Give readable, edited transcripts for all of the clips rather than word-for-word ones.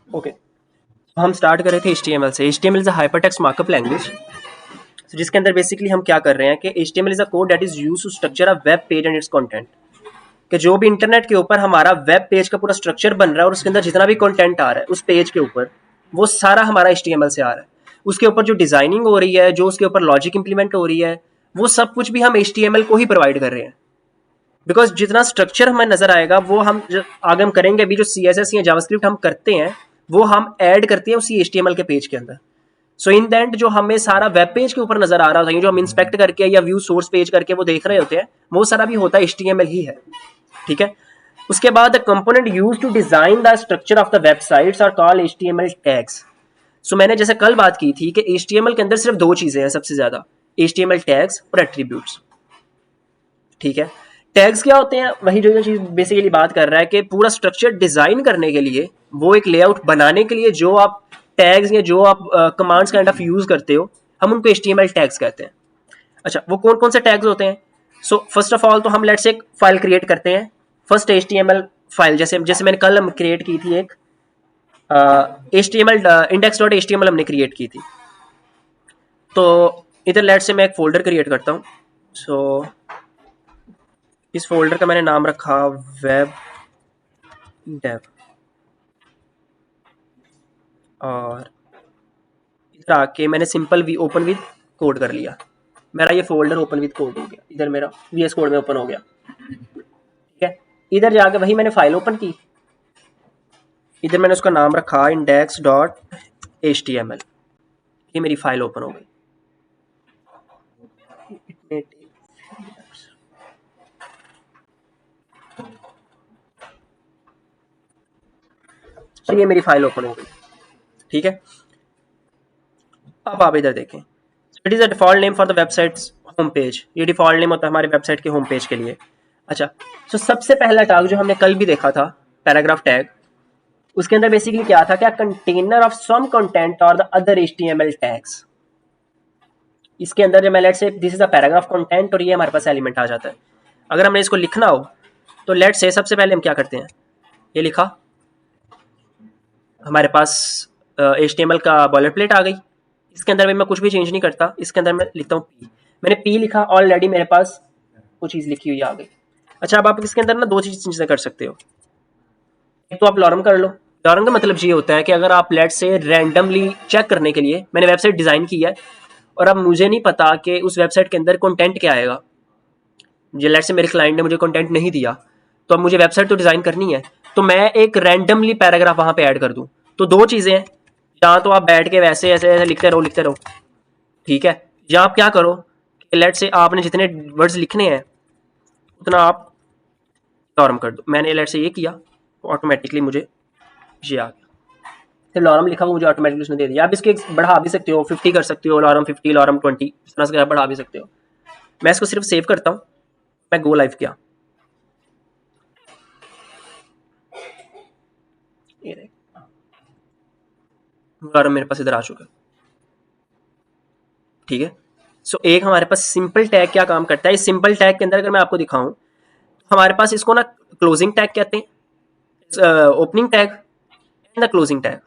Okay, हम start कर रहे थे HTML से। HTML is a hypertext markup language, जिसके अंदर बेसिकली हम क्या कर रहे हैं कि HTML is a code that is used to structure a web page and its content. कि जो भी इंटरनेट के ऊपर हमारा वेब पेज का पूरा स्ट्रक्चर बन रहा है और उसके अंदर जितना भी कंटेंट आ रहा है उस पेज के ऊपर, वो सारा हमारा HTML से आ रहा है। उसके ऊपर जो डिजाइनिंग हो रही है, जो उसके ऊपर लॉजिक इंप्लीमेंट हो रही है, वो सब कुछ भी हम HTML को ही प्रोवाइड कर रहे हैं। बिकॉज जितना स्ट्रक्चर हमें नजर आएगा वो हम आगे हम करेंगे। अभी जो CSS या जावास्क्रिप्ट हम करते हैं वो हम ऐड करते हैं उसी HTML के पेज के अंदर। सो इन दैट जो हमें सारा वेब पेज के ऊपर नजर आ रहा होता है, जो हम इंस्पेक्ट करके या व्यू सोर्स पेज करके वो देख रहे होते हैं, वो सारा भी होता है HTML ही है। ठीक है। उसके बाद the component used to design the structure of the websites are called HTML tags. So मैंने जैसे कल बात की थी कि HTML के अंदर सिर्फ दो चीजें हैं सबसे ज्यादा, HTML टैग्स और एट्रीब्यूट्स। ठीक है। टैग्स क्या होते हैं? वही जो चीज बेसिकली बात कर रहा है कि पूरा स्ट्रक्चर डिजाइन करने के लिए, वो एक लेआउट बनाने के लिए जो आप टैग्स या जो आप कमांड्स काइंड ऑफ यूज करते हो, हम उनको HTML टैग्स कहते हैं। अच्छा, वो कौन कौन से टैग्स होते हैं? सो फर्स्ट ऑफ ऑल तो हम लेट्स एक फाइल क्रिएट करते हैं, फर्स्ट HTML फाइल। जैसे जैसे मैंने कल क्रिएट की थी एक HTML index.html हमने क्रिएट की थी। तो इधर लेट्स से मैं एक फोल्डर क्रिएट करता हूँ। सो इस फोल्डर का मैंने नाम रखा वेब डेव, और इधर आके मैंने simple we open with code कर लिया। मेरा ये फोल्डर ओपन विद कोड हो गया, इधर मेरा VS कोड में ओपन हो गया। ठीक है। इधर जाके वही मैंने फाइल ओपन की, इधर मैंने उसका नाम रखा index.html। ये मेरी फाइल ओपन हो गई। तो ये मेरी फाइल ओपन हो गई। ठीक है। अब आप इधर देखें, it is a default name for the website home page. ये डिफॉल्ट नेम होता है हमारी वेबसाइट के होम पेज के लिए। अच्छा, तो सबसे पहला टैग जो हमने कल भी देखा था, पैराग्राफ टैग, उसके अंदर बेसिकली क्या था? क्या कंटेनर ऑफ सम कंटेंट और द अदर HTML टैग्स। इसके अंदर जो मैं let's say this is a paragraph content और ये हमारे पास एलिमेंट आ जाता है। अगर हमने इसको लिखना हो तो लेट्स से सबसे पहले हम क्या करते हैं, ये लिखा, हमारे पास HTML का बॉयलर प्लेट आ गई। इसके अंदर मैं कुछ भी चेंज नहीं करता, इसके अंदर मैं लिखता हूँ P। मैंने P लिखा, ऑलरेडी मेरे पास वो चीज़ लिखी हुई आ गई। अच्छा, अब आप इसके अंदर ना दो चीज़ें कर सकते हो। एक तो आप लॉरम कर लो। लॉरम का मतलब ये होता है कि अगर आप लेट से रैंडमली चेक करने के लिए, मैंने वेबसाइट डिज़ाइन की है और अब मुझे नहीं पता कि उस वेबसाइट के अंदर कंटेंट क्या आएगा। जो लेट से मेरे क्लाइंट ने मुझे कंटेंट नहीं दिया, तो अब मुझे वेबसाइट तो डिज़ाइन करनी है, तो मैं एक रैंडमली पैराग्राफ वहाँ पे ऐड कर दूँ। तो दो चीज़ें हैं, या तो आप बैठ के वैसे ऐसे ऐसे लिखते रहो। ठीक है। या आप क्या करो, लेट से आपने जितने वर्ड्स लिखने हैं उतना आप लॉरम कर दो। मैंने लेट से ये किया तो ऑटोमेटिकली मुझे ये आ गया। तो लॉरम लिखा हुआ मुझे ऑटोमेटिकली उसने दे दिया। आप इसके बढ़ा भी सकते हो, 50 कर सकते हो, लॉरम 50, लॉरम 20, इस तरह से बढ़ा भी सकते हो। मैं इसको सिर्फ सेव करता हूँ, मैं गो लाइव किया, ये लॉरम मेरे पास इधर आ चुका है। ठीक है। सो एक हमारे पास सिंपल टैग क्या काम करता है, इस सिंपल टैग के अंदर अगर मैं आपको दिखाऊं, हमारे पास इसको ना क्लोजिंग टैग कहते हैं, opening tag and the closing tag.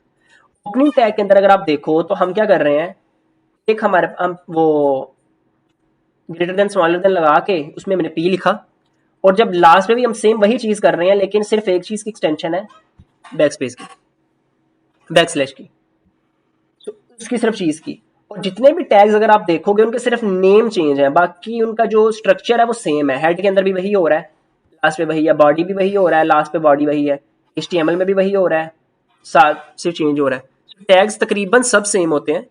Opening tag के अंदर अगर आप देखो तो हम क्या कर रहे हैं, एक हमारे हम वो ग्रेटर देन स्मॉलर देन लगा के उसमें मैंने P लिखा, और जब लास्ट में भी हम सेम वही चीज कर रहे हैं, लेकिन सिर्फ एक चीज की एक्सटेंशन है, बैक स्पेस की, बैक स्लैश की, तो उसकी सिर्फ चीज की। और जितने भी टैग्स अगर आप देखोगे उनके सिर्फ नेम चेंज है, बाकी उनका जो स्ट्रक्चर है वो सेम है। हेड के अंदर भी वही हो रहा है, लास्ट पे वही है, बॉडी भी वही हो रहा है, लास्ट पे बॉडी वही है, HTML में भी वही हो रहा है, साथ सिर्फ चेंज हो रहा है। टैग्स तकरीबन सब सेम होते हैं,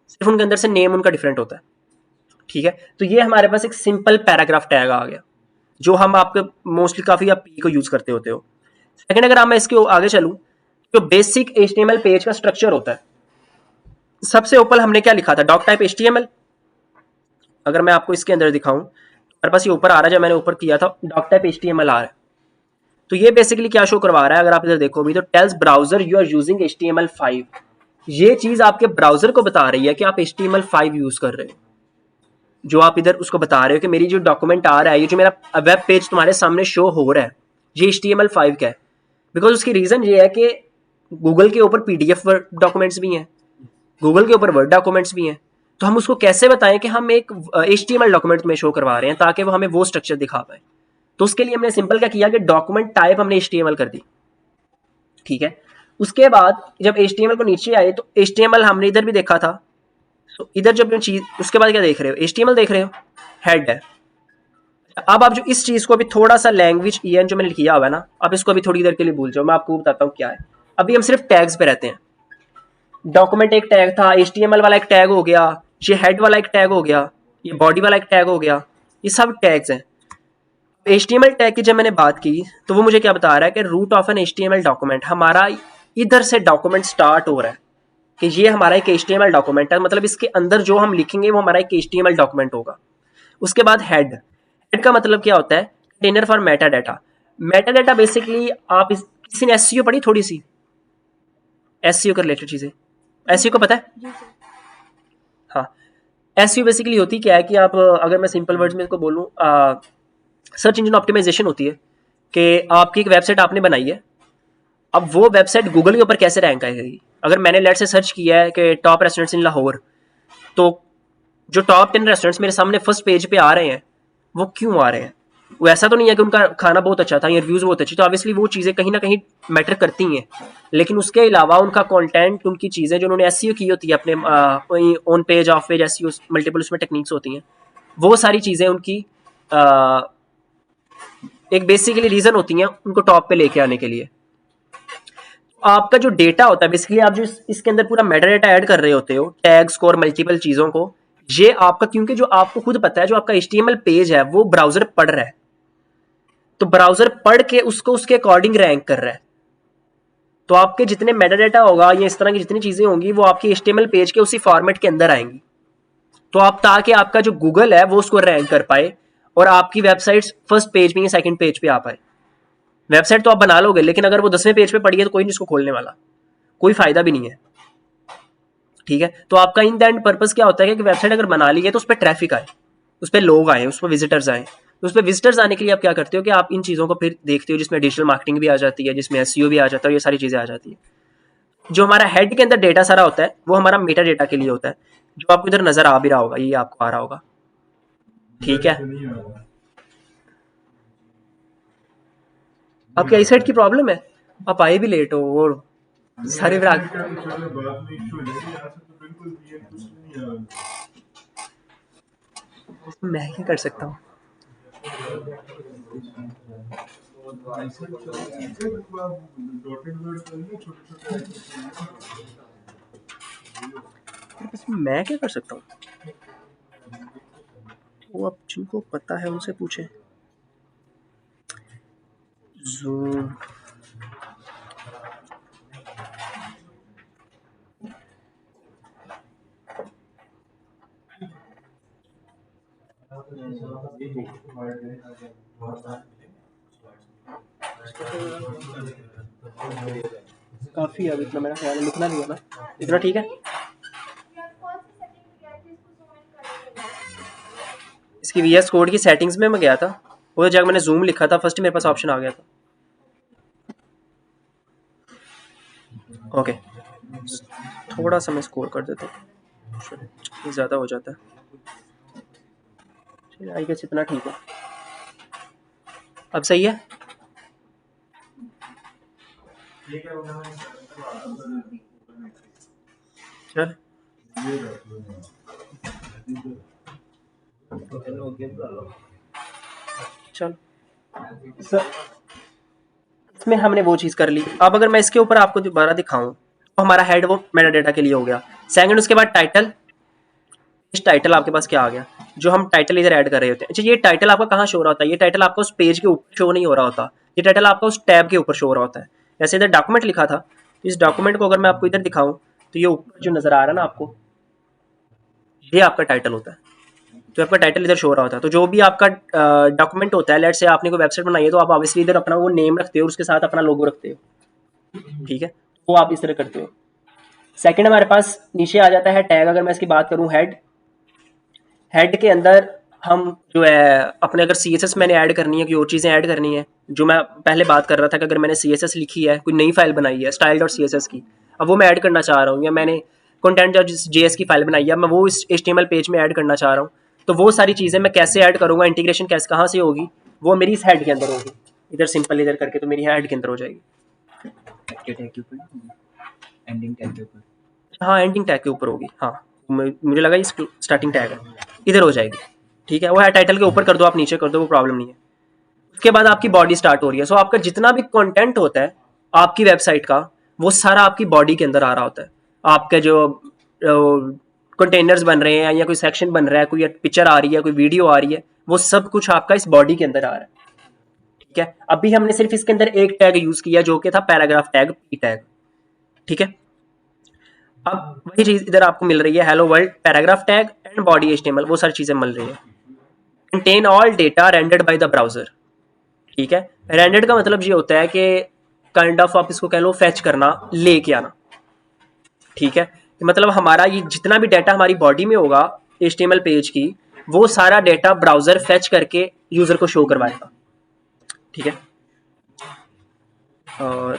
सिर्फ उनके अंदर से नेम उनका डिफरेंट होता है। ठीक है। तो ये हमारे पास एक सिंपल पैराग्राफ टैग आ गया, जो हम आपके मोस्टली काफी आप P को यूज करते होते हो। सेकंड, अगर मैं इसके आगे चलूं, जो बेसिक HTML पेज का स्ट्रक्चर होता है, सबसे ऊपर हमने क्या लिखा था, डॉक टाइप HTML। अगर मैं आपको इसके अंदर दिखाऊं, मेरे पास ये ऊपर आ रहा है, जब मैंने ऊपर किया था डॉक टाइप HTML आ रहा है। तो ये बेसिकली क्या शो करवा रहा है, अगर आप इधर देखो भी, तो tells browser you are using HTML5। ये चीज आपके ब्राउजर को बता रही है कि आप HTML5 यूज कर रहे हो। जो आप इधर उसको बता रहे हो कि मेरी जो डॉक्यूमेंट आ रहा है, ये जो मेरा वेब पेज तुम्हारे सामने शो हो रहा है, ये HTML5 का है। बिकॉज उसकी रीजन ये है कि गूगल के ऊपर PDF डॉक्यूमेंट्स भी हैं, गूगल के ऊपर वर्ड डॉक्यूमेंट्स भी हैं, तो हम उसको कैसे बताएं कि हम एक HTML डॉक्यूमेंट में शो करवा रहे हैं ताकि वो हमें वो स्ट्रक्चर दिखा पाए। तो उसके लिए हमने सिंपल क्या किया कि डॉक्यूमेंट टाइप हमने HTML कर दी, ठीक है। उसके बाद जब HTML को नीचे आए तो HTML हमने इधर भी देखा था, तो इधर जब चीज, उसके बाद क्या देख रहे हो, HTML देख रहे हो, हेड है। अब आप जो इस चीज को अभी थोड़ा सा लैंग्वेज EN जो मैंने किया हुआ है ना, आप इसको अभी थोड़ी देर के लिए भूल जाओ, मैं आपको बताता हूँ क्या है। अभी हम सिर्फ टैग्स पे रहते हैं। डॉक्यूमेंट एक टैग था, HTML वाला एक टैग हो गया, ये हेड वाला एक टैग हो गया, ये बॉडी वाला एक टैग हो गया, ये सब टैग्स हैं। HTML टैग की जब मैंने बात की तो वो मुझे क्या बता रहा है कि root of an HTML document, हमारा इधर से डॉक्यूमेंट स्टार्ट हो रहा है कि ये हमारा एक HTML डॉक्यूमेंट है, मतलब इसके अंदर जो हम लिखेंगे वो हमारा एक HTML डॉक्यूमेंट होगा। उसके बाद हेड, हेड का मतलब क्या होता है, container for Meta data. Meta data basically आप किसी ने SEO पढ़ी थोड़ी सी, SEO के रिलेटेड चीजें, SEO को पता है? हाँ, SEO बेसिकली होती क्या है कि आप, अगर मैं सिंपल वर्ड्स में इसको बोलूँ, सर्च इंजन ऑप्टिमाइजेशन होती है कि आपकी एक वेबसाइट आपने बनाई है, अब वो वेबसाइट गूगल के ऊपर कैसे रैंक आएगी। अगर मैंने लेट से सर्च किया है कि टॉप रेस्टोरेंट्स इन लाहौर, तो जो टॉप 10 रेस्टोरेंट्स मेरे सामने फर्स्ट पेज पे आ रहे हैं, वो क्यों आ रहे हैं? वो ऐसा तो नहीं है कि उनका खाना बहुत अच्छा था या रिव्यूज बहुत अच्छे, तो ऑब्वियसली वो चीज़ें कहीं ना कहीं मैटर करती हैं, लेकिन उसके अलावा उनका कंटेंट, उनकी चीज़ें जो उन्होंने SEO की होती है अपने on page of page SEO, multiple उसमें टेक्निक्स होती हैं, वो सारी चीज़ें उनकी एक बेसिकली रीज़न होती हैं उनको टॉप पे लेके आने के लिए। आपका जो डेटा होता है बेसिकली, आप जो इसके अंदर पूरा मेटा डेटा ऐड कर रहे होते हो, टैग्स को और मल्टीपल चीज़ों को, ये आपका, क्योंकि जो आपको खुद पता है जो आपका HTML पेज है वो ब्राउजर पढ़ रहा है, तो ब्राउजर पढ़ के उसको उसके अकॉर्डिंग रैंक कर रहा है। तो आपके जितने मेटा डेटा होगा या इस तरह की जितनी चीज़ें होंगी वो आपकी HTML पेज के उसी फॉर्मेट के अंदर आएंगी, तो आप, ताकि आपका जो गूगल है वो उसको रैंक कर पाए और आपकी वेबसाइट फर्स्ट पेज पे या सेकंड पेज पे आ पाए। वेबसाइट तो आप बना लोगे, लेकिन अगर वो 10वें पेज पे पड़ी है तो कोई नहीं इसको खोलने वाला, कोई फायदा भी नहीं है, ठीक है। तो आपका इन द एंड पर्पस क्या होता है कि वेबसाइट अगर बना ली है तो उस पर ट्रैफिक आए, उस पर लोग आए, उस पर विजिटर्स आए, तो उस पर विजिटर्स आने के लिए आप क्या करते हो कि आप इन चीज़ों को फिर देखते हो, जिसमें डिजिटल मार्केटिंग भी आ जाती है, जिसमें SEO भी आ जाता है, ये सारी चीज़ें आ जाती है। जो हमारा हेड के अंदर डेटा सारा होता है वो हमारा मेटा डेटा के लिए होता है, जो आपको इधर नजर आ भी रहा होगा, ये आपको आ रहा होगा, ठीक है। आपकी आई साइड की प्रॉब्लम है, आप आए भी लेट हो और सारे मैं क्या कर सकता हूँ। मैं क्या कर सकता हूँ, वो आप जिनको पता है उनसे पूछे। जूम, काफी है इतना, मेरा ख्याल है लिखना नहीं है ना, इतना ठीक है। इसकी VS कोड की सेटिंग्स में मैं गया था, वो जब मैंने जूम लिखा था फर्स्ट मेरे पास ऑप्शन आ गया था। ओके, थोड़ा सा मैं स्कोर कर देता हूँ, ये ज़्यादा हो जाता है, चलिए आई गेस इतना ठीक है। अब सही है। चल चल सर, इसमें हमने वो चीज़ कर ली। अब अगर मैं इसके ऊपर आपको दोबारा दिखाऊं तो हमारा हेड वो मेटा डेटा के लिए हो गया। सेकंड, उसके बाद टाइटल, इस टाइटल आपके पास क्या आ गया, जो हम टाइटल इधर ऐड कर रहे होते हैं। अच्छा, ये टाइटल आपका कहाँ शो हो रहा होता है, ये टाइटल आपका उस पेज के ऊपर शो नहीं हो रहा होता, ये टाइटल आपका उस टैब के ऊपर शो हो रहा होता है। जैसे इधर डॉक्यूमेंट लिखा था, इस डॉक्यूमेंट को अगर मैं आपको इधर दिखाऊं तो ये ऊपर जो नजर आ रहा है ना आपको, ये आपका टाइटल होता है, तो आपका टाइटल इधर शो हो रहा होता है। तो जो भी आपका डॉक्यूमेंट होता है, लेट से आपने कोई वेबसाइट बनाई है तो आप ऑब्वियसली इधर अपना वो नेम रखते हो, उसके साथ अपना लोगो रखते हो, ठीक है, वो आप इस तरह करते हो। सेकंड हमारे पास नीचे आ जाता है टैग। अगर मैं इसकी बात करूं, हेड, हेड के अंदर हम जो है अपने अगर CSS मैंने ऐड करनी है, कोई और चीज़ें ऐड करनी है, जो मैं पहले बात कर रहा था कि अगर मैंने CSS लिखी है, कोई नई फाइल बनाई है style.css की, अब वो मैं ऐड करना चाह रहा हूँ, या मैंने content.js की फाइल बनाई है, मैं वो इस HTML पेज में ऐड करना चाह रहा हूँ, तो वो सारी चीज़ें मैं कैसे ऐड करूँगा, इंटीग्रेशन कैसे कहाँ से होगी, वो मेरी इस हेड के अंदर होगी, इधर सिंपल इधर करके तो मेरी हेड के अंदर हो जाएगी। टैग के ऊपर, एंडिंग टैग के ऊपर। हाँ, एंडिंग टैग के ऊपर होगी। हाँ, मुझे लगा ये स्टार्टिंग टैग है, इधर हो जाएगी। ठीक है, वो है टाइटल के ऊपर कर दो, आप नीचे कर दो, वो प्रॉब्लम नहीं है। उसके बाद आपकी बॉडी स्टार्ट हो रही है। सो आपका जितना भी कंटेंट होता है आपकी वेबसाइट का, वो सारा आपकी बॉडी के अंदर आ रहा होता है। आपके जो कंटेनर्स बन रहे हैं, या कोई सेक्शन बन रहा है, कोई पिक्चर आ रही है, कोई वीडियो आ रही है, वो सब कुछ आपका इस बॉडी के अंदर आ रहा है। ठीक है, अभी हमने सिर्फ इसके अंदर एक टैग यूज किया जो कि था पैराग्राफ टैग, पी टैग। ठीक है, अब वही चीज इधर आपको मिल रही है, hello world paragraph tag and body HTML, वो सारी चीजें मिल रही है। Contain all data rendered by the browser. ठीक है, रेंडर्ड का मतलब ये होता है कि काइंड ऑफ आप इसको कह लो फैच करना, लेके आना। ठीक है, मतलब हमारा ये जितना भी डाटा हमारी बॉडी में होगा HTML पेज की, वो सारा डाटा ब्राउजर फैच करके यूजर को शो करवाएगा। ठीक है, और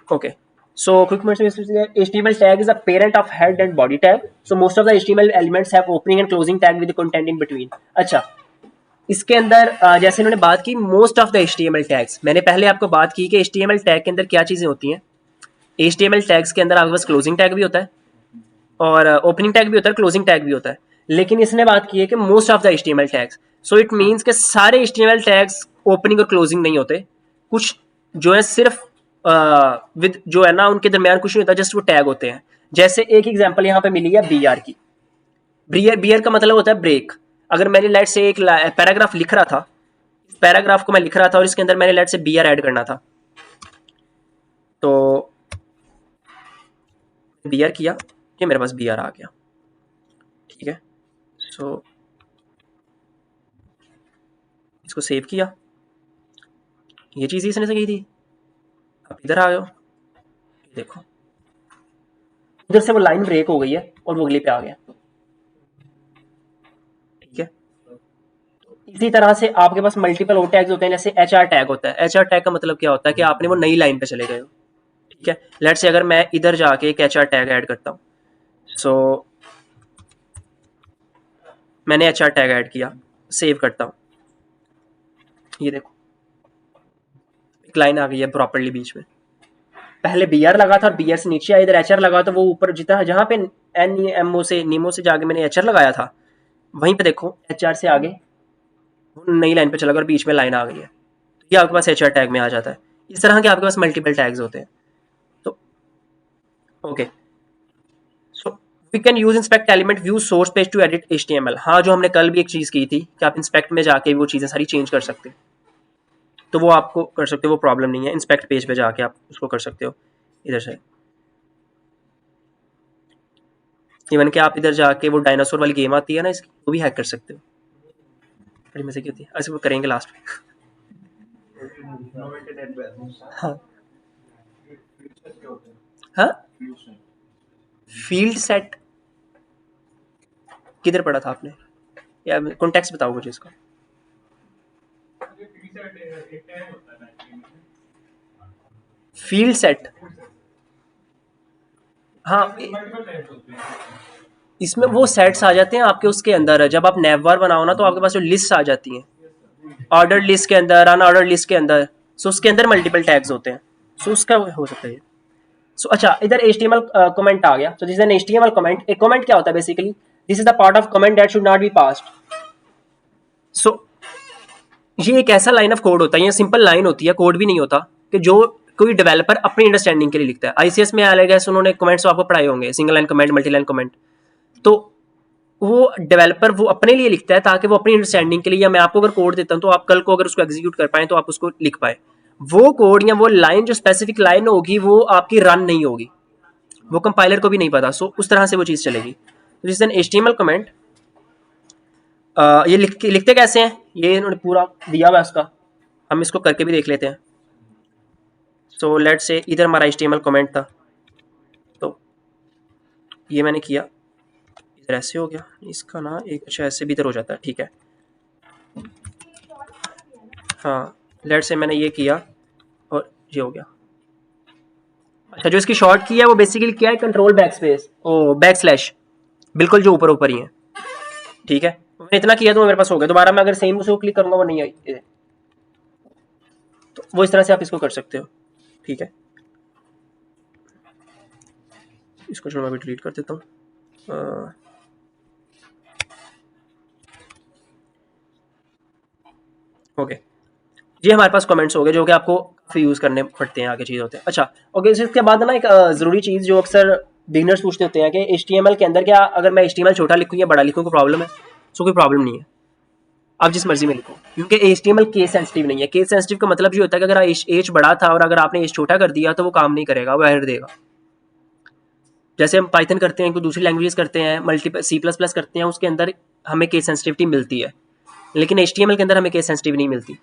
okay, so quick mention, HTML tag is a parent of head and body tag. So most of the HTML elements have opening and closing tag with the content in between. अच्छा, इसके अंदर जैसे इन्होंने बात की most of the HTML tags, मैंने पहले आपको बात की कि HTML टैग के अंदर क्या चीज़ें होती हैं। HTML टैग्स के अंदर आपके पास क्लोजिंग टैग भी होता है, और ओपनिंग टैग भी होता है, क्लोजिंग टैग भी होता है। लेकिन इसने बात की है कि most of the HTML tags, so it means कि सारे HTML टैग्स ओपनिंग और क्लोजिंग नहीं होते। कुछ जो है सिर्फ विद जो है ना उनके दरमियान कुछ नहीं होता, जस्ट वो टैग होते हैं। जैसे एक एग्जांपल यहाँ पे मिली है BR की। BR का मतलब होता है ब्रेक। अगर मैंने लेट से एक पैराग्राफ लिख रहा था, पैराग्राफ को मैं लिख रहा था और इसके अंदर मैंने लेट से BR ऐड करना था, तो BR किया, ये मेरे पास BR आ गया। ठीक है, सो इसको सेव किया, ये चीज़ इसने से की थी। अब इधर आ जाओ, देखो इधर से वो लाइन ब्रेक हो गई है और वो अगले पे आ गया। ठीक है, इसी तरह से आपके पास मल्टीपल और टैग्स होते हैं, जैसे HR टैग होता है। HR टैग का मतलब क्या होता है कि आपने वो नई लाइन पे चले गए हो। ठीक है, लेट से अगर मैं इधर जाके एक HR टैग ऐड करता हूँ, सो मैंने HR टैग ऐड किया, सेव करता हूँ, ये देखो एक लाइन आ गई है प्रॉपरली बीच में। पहले BR लगा था और BR से नीचे आया, इधर HR लगा, तो वो ऊपर जितना जहाँ पे NEMO से नीमो से जाके मैंने HR लगाया था, वहीं पे देखो HR से आगे नई लाइन पे चला गया और बीच में लाइन आ गई है, तो ये आपके पास HR टैग में आ जाता है। इस तरह के आपके पास मल्टीपल टैग्स होते हैं। तो okay, so we can use inspect element view source page to edit HTML। हाँ, जो हमने कल भी एक चीज़ की थी कि आप इंस्पेक्ट में जाके वो चीज़ें सारी चेंज कर सकते हैं, तो वो आपको कर सकते हो, वो प्रॉब्लम नहीं है। इंस्पेक्ट पेज पे जाके आप उसको कर सकते हो इधर से। इवन कि आप इधर जाके वो डायनासोर वाली गेम आती है ना इसकी, वो भी हैक कर सकते हो, बड़ी मजे की होती है। ऐसे वो करेंगे लास्ट में। हाँ हाँ, फील्ड सेट किधर पढ़ा था आपने, या कॉन्टेक्स्ट बताओ मुझे इसका। फील्ड सेट, हाँ, इसमें वो सेट्स आ जाते हैं आपके उसके अंदर। जब आप नैवबार बनाओ ना, तो आपके पास जो लिस्ट आ जाती हैं, ऑर्डर लिस्ट के अंदर, अनऑर्डर लिस्ट के अंदर, सो उसके अंदर मल्टीपल टैग्स होते हैं, सो उसका हो सकता है। सो अच्छा, इधर HTML कमेंट आ गया। So this is an HTML comment. एक कमेंट क्या होता है basically, this is the part of comment that should not be passed. So ये एक ऐसा लाइन ऑफ कोड होता है, ये सिंपल लाइन होती है, कोड भी नहीं होता, कि जो कोई डेवलपर अपनी अंडरस्टैंडिंग के लिए लिखता है। ICS में अलग है, उन्होंने कमेंट्स आपको पढ़ाए होंगे, single line comment, multi line comment. तो वो डेवलपर वो अपने लिए लिखता है ताकि वो अपनी अंडरस्टैंडिंग के लिए, या मैं आपको अगर कोड देता हूँ तो आप कल को अगर उसको एग्जीक्यूट कर पाए तो आप उसको लिख पाए। वो कोड या वो लाइन, जो स्पेसिफिक लाइन होगी, वो आपकी रन नहीं होगी, वो कंपाइलर को भी नहीं पता। सो उस तरह से वो चीज़ चलेगी। तो जिस HTML कमेंट, ये लिखते कैसे हैं, ये इन्होंने पूरा दिया हुआ है उसका, हम इसको करके भी देख लेते हैं। सो लेट से इधर हमारा HTML कमेंट था, तो ये मैंने किया, इधर ऐसे हो गया इसका ना, एक अच्छा ऐसे भी इधर हो जाता है, ठीक है। हाँ लेट से मैंने ये किया और ये हो गया। अच्छा जो इसकी शॉर्ट की है वो बेसिकली क्या है, कंट्रोल बैक स्पेस ओ बैक स्लैश, बिल्कुल जो ऊपर ऊपर ही है, ठीक है। मैंने इतना किया तो मेरे पास हो गया। दोबारा मैं अगर सेम उसको क्लिक करूंगा वो नहीं आई, तो वो इस तरह से आप इसको कर सकते हो, ठीक है। इसको चलो मैं भी डिलीट कर देता हूँ। ओके, ये हमारे पास कमेंट्स हो गए जो कि आपको काफ़ी यूज़ करने पड़ते हैं, आगे चीज़ होते हैं। अच्छा ओके, इसके बाद ना एक ज़रूरी चीज़ जो अक्सर बिगनर्स पूछते होते हैं कि HTML के अंदर क्या अगर मैं HTML छोटा लिखूँ या बड़ा लिखूँ कोई प्रॉब्लम है? सो कोई प्रॉब्लम नहीं है, आप जिस मर्जी में लिखो, क्योंकि HTML केस सेंसिटिव नहीं है। केस सेंसिटिव का मतलब ये होता है कि अगर एज बड़ा था और अगर आपने एज छोटा कर दिया तो वो काम नहीं करेगा, वो एरर देगा। जैसे हम पाइथन करते हैं, कोई दूसरी लैंग्वेजेस करते हैं, मल्टीपल C++ करते हैं, उसके अंदर हमें केस सेंसिटिविटी मिलती है, लेकिन HTML के अंदर हमें केस सेंसिटिव नहीं मिलती।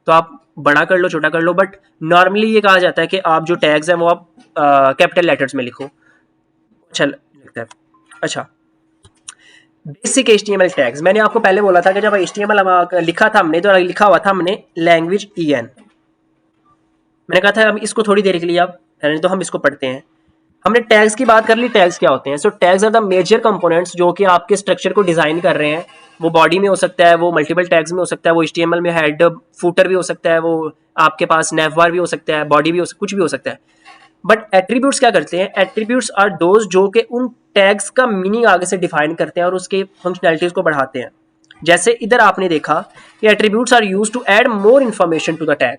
तो आप बड़ा कर लो छोटा कर लो, बट नॉर्मली ये कहा जाता है कि आप जो टैग्स हैं वो आप कैपिटल लेटर्स में लिखो, अच्छा लगता है। अच्छा बेसिक HTML टैग्स, मैंने आपको पहले बोला था कि जब HTML लिखा था हमने तो लिखा हुआ था हमने लैंग्वेज EN। मैंने कहा था हम इसको थोड़ी देर के लिए आप रहने दो, हम इसको पढ़ते हैं। हमने टैग्स की बात कर ली, टैग्स क्या होते हैं? So tags are the major components जो कि आपके स्ट्रक्चर को डिजाइन कर रहे हैं। वो बॉडी में हो सकता है, वो मल्टीपल टैग्स में हो सकता है, वो HTML में हेड फूटर भी हो सकता है, वो आपके पास नेवबार भी हो सकता है, बॉडी भी हो कुछ भी हो सकता है। बट एट्रीब्यूट्स क्या करते हैं? एट्रीब्यूट्स आर दोज जो कि उन टैग्स का मीनिंग आगे से डिफाइन करते हैं और उसके फंक्शनैलिटीज को बढ़ाते हैं। जैसे इधर आपने देखा कि attributes are used to add more information to the tag.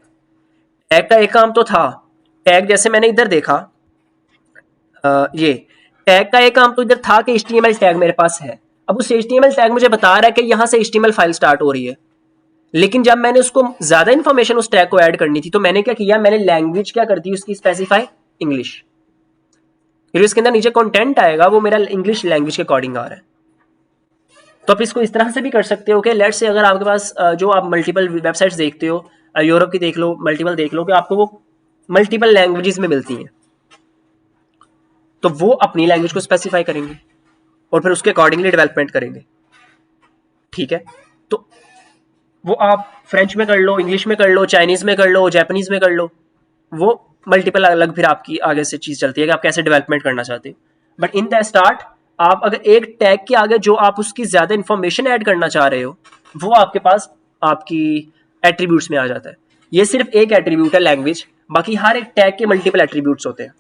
Tag का एक काम तो था, टैग जैसे मैंने इधर देखा, ये टैग का एक काम तो इधर था कि HTML टैग मेरे पास है। अब उस HTML टैग मुझे बता रहा है कि यहाँ से HTML फाइल स्टार्ट हो रही है, लेकिन जब मैंने उसको ज्यादा इन्फॉर्मेशन उस टैग को ऐड करनी थी तो मैंने क्या किया, मैंने लैंग्वेज क्या कर दी उसकी स्पेसिफाई, इंग्लिश। फिर इसके अंदर नीचे कंटेंट आएगा वो मेरा इंग्लिश लैंग्वेज के अकॉर्डिंग आ रहा है। तो आप इसको इस तरह से भी कर सकते हो कि लेट्स से अगर आपके पास जो आप मल्टीपल वेबसाइट्स देखते हो, यूरोप की देख लो, मल्टीपल देख लो, कि आपको वो मल्टीपल लैंग्वेजेस में मिलती हैं, तो वो अपनी लैंग्वेज को स्पेसिफाई करेंगे और फिर उसके अकॉर्डिंगली डेवलपमेंट करेंगे, ठीक है। तो वो आप फ्रेंच में कर लो, इंग्लिश में कर लो, चाइनीज में कर लो, जापानीज में कर लो, वो मल्टीपल अलग फिर आपकी आगे से चीज चलती है कि आप कैसे डेवलपमेंट करना चाहते हो। बट इन द स्टार्ट आप अगर एक टैग के आगे जो आप उसकी ज्यादा इंफॉर्मेशन ऐड करना चाह रहे हो वो आपके पास आपकी एट्रीब्यूट्स में आ जाता है। ये सिर्फ एक एट्रीब्यूट है लैंग्वेज, बाकी हर एक टैग के मल्टीपल एट्रीब्यूट्स होते हैं।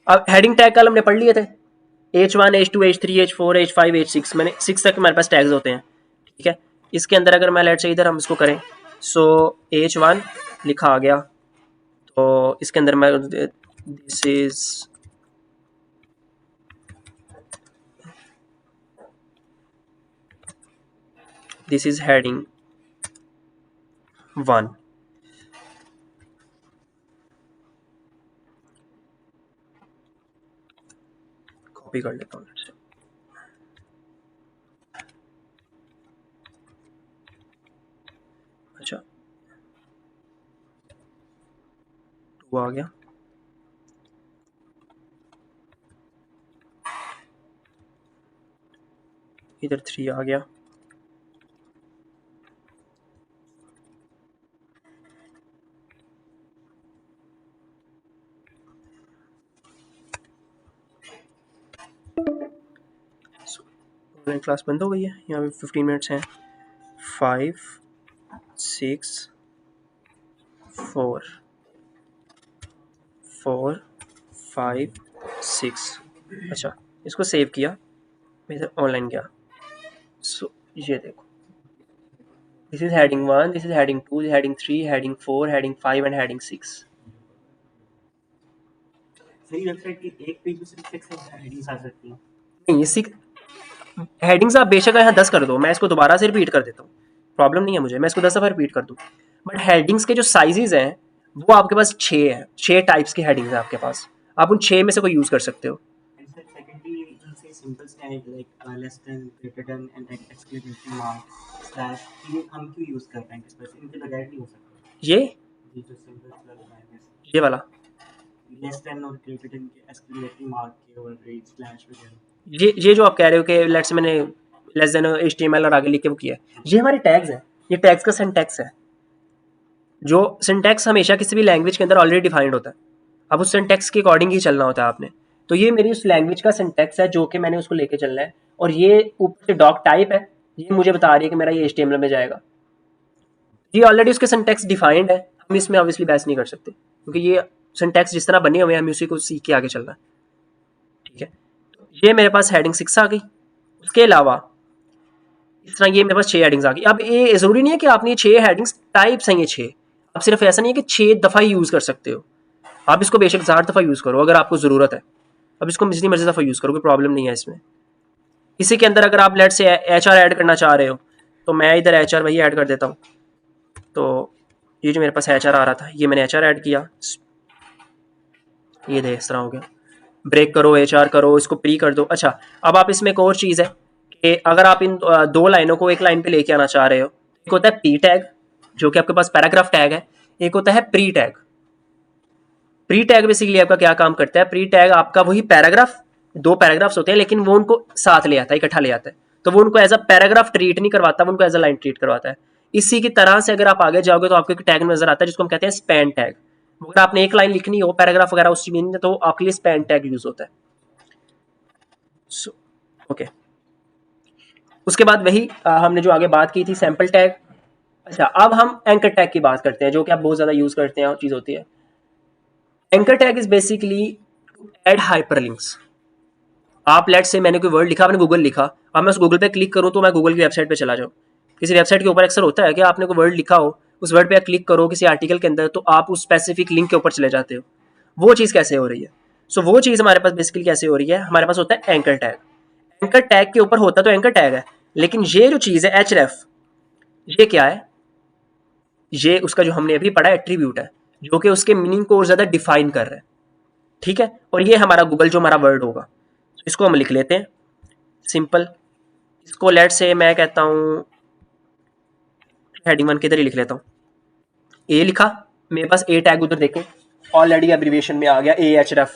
अब हेडिंग टैग कल हमने पढ़ लिए थे, H1 H2 H3 H4 H5 H6, मैंने 6 तक हमारे पास टैग्स होते हैं, ठीक है। इसके अंदर अगर मैं लेट से इधर हम इसको करें, सो H1 लिखा आ गया, तो इसके अंदर मैं दिस इज हेडिंग 1, कॉपी कर लेता हूँ। अच्छा 2 आ गया, इधर 3 आ गया, ऑनलाइन क्लास बंद हो गई है, यहाँ पे 15 मिनट्स हैं। 5 6 4 4 5 6। अच्छा इसको सेव किया, मैं इधर ऑनलाइन गया, सो ये देखो this is heading 1, this is heading 2, heading 3, heading 4, heading 5 and heading 6। सही वेबसाइट की एक पेज में सिर्फ 6 हेडिंग्स आ सकती हैं। नहीं ये 6 हेडिंग्स आप बेशक यहाँ 10 कर दो, मैं इसको दोबारा से रिपीट कर देता हूँ, प्रॉब्लम नहीं है मुझे, मैं इसको 10 दफ़ा रिपीट कर दूँ। बट हेडिंग्स के जो साइजेज हैं वो आपके पास 6 हैं, 6 टाइप्स की हेडिंग्स हैं आपके पास, आप उन 6 में से कोई यूज़ कर सकते हो। And sir, secondly, you say simple standard like less than, greater than, and exclamation mark, slash. ये हम क्यों यूज कर रहे हैं इस पर? इनके बगैर नहीं हो सकता। ये ये जो सिंबल्स लग रहा है ये वाला लेस देन और ग्रेटर देन के एक्सक्लेमेटिंग मार्क के और रेट स्लैश वगैरह। ये जो आप कह रहे हो कि लेट्स मैंने लेस देन HTML और आगे लिख के वो किया है, ये हमारे टैग्स हैं, ये टैग्स का सिंटैक्स है। जो सिंटैक्स हमेशा किसी भी लैंग्वेज के अंदर ऑलरेडी डिफाइंड होता है, अब उस सिंटैक्स के अकॉर्डिंग ही चलना होता है आपने। तो ये मेरी उस लैंग्वेज का सिंटैक्स है जो कि मैंने उसको लेके चलना है, और ये ऊपर से डॉक टाइप है, ये मुझे बता रही है कि मेरा ये HTML में जाएगा। ये ऑलरेडी उसके सिंटैक्स डिफाइंड है, हम इसमें ऑब्वियसली बहस नहीं कर सकते क्योंकि ये सिंटैक्स जिस तरह बने हुए हैं हमें उसी को सीख के आगे चलना है। ठीक है, ये मेरे पास हेडिंग 6 आ गई। उसके अलावा इस तरह ये मेरे पास 6 हेडिंग्स आ गई। अब ये ज़रूरी नहीं है कि आपने ये 6 हेडिंग्स टाइप्स हैं, ये 6 आप सिर्फ ऐसा नहीं है कि 6 दफ़ा ही यूज़ कर सकते हो, आप इसको बेशक 60 दफ़ा यूज़ करो अगर आपको ज़रूरत है। अब इसको जितनी मर्जी दफ़ा यूज़ करो, कोई प्रॉब्लम नहीं है इसमें। इसी के अंदर अगर आप लेट से HR ऐड करना चाह रहे हो तो मैं इधर HR वही ऐड कर देता हूँ। तो ये जो मेरे पास HR आ रहा था ये मैंने HR ऐड किया, ये दे इस तरह हो गया। ब्रेक करो, HR करो, इसको प्री कर दो। अच्छा, अब आप इसमें एक और चीज़ है कि अगर आप इन 2 लाइनों को एक लाइन पे लेके आना चाह रहे हो, एक होता है P टैग जो कि आपके पास पैराग्राफ टैग है, एक होता है pre tag. Pre tag basically आपका क्या काम करता है, प्री टैग आपका वही पैराग्राफ, 2 पैराग्राफ्स होते हैं लेकिन वो उनको साथ ले आता है, इकट्ठा ले आता है, तो वो उनको एज अ पैराग्राफ ट्रीट नहीं करवाता, वो उनको एज अ लाइन ट्रीट करवाता है। इसी की तरह से अगर आप आगे जाओगे तो आपको एक टैग नजर आता है जिसको हम कहते हैं स्पैन टैग। अगर आपने एक लाइन लिखनी हो पैराग्राफ वगैरह उस मीनिंग में तो आपके लिए स्पैन टैग यूज होता है। ओके, उसके बाद वही हमने जो आगे बात की थी सैंपल टैग। अच्छा, अब हम एंकर टैग की बात करते हैं जो कि आप बहुत ज्यादा यूज करते हैं, चीज होती है। Anchor tag is basically add hyperlinks. आप लेट से मैंने कोई वर्ड लिखा, आपने गूगल लिखा, अब मैं उस गूगल पे क्लिक करूं तो मैं गूगल की वेबसाइट पे चला जाऊं। किसी वेबसाइट के ऊपर अक्सर होता है कि आपने कोई वर्ड लिखा हो, उस वर्ड पे क्लिक करो किसी आर्टिकल के अंदर तो आप उस स्पेसिफिक लिंक के ऊपर चले जाते हो। वो चीज़ कैसे हो रही है? सो वो चीज़ हमारे पास बेसिकली कैसे हो रही है, हमारे पास होता है एंकर टैग। एंकर टैग के ऊपर होता तो एंकर टैग है, लेकिन ये जो चीज़ है href, ये क्या है? ये उसका जो हमने अभी पढ़ा एट्रीब्यूट है जो कि उसके मीनिंग को और ज़्यादा डिफाइन कर रहा है। ठीक है, और ये हमारा गूगल जो हमारा वर्ड होगा, इसको हम लिख लेते हैं सिंपल। इसको लेट से मैं कहता हूँ हेडिंग 1 किधर ही लिख लेता हूँ, ए लिखा, मेरे पास ए टैग उधर देखें ऑलरेडी एब्रीविएशन में आ गया AHRF।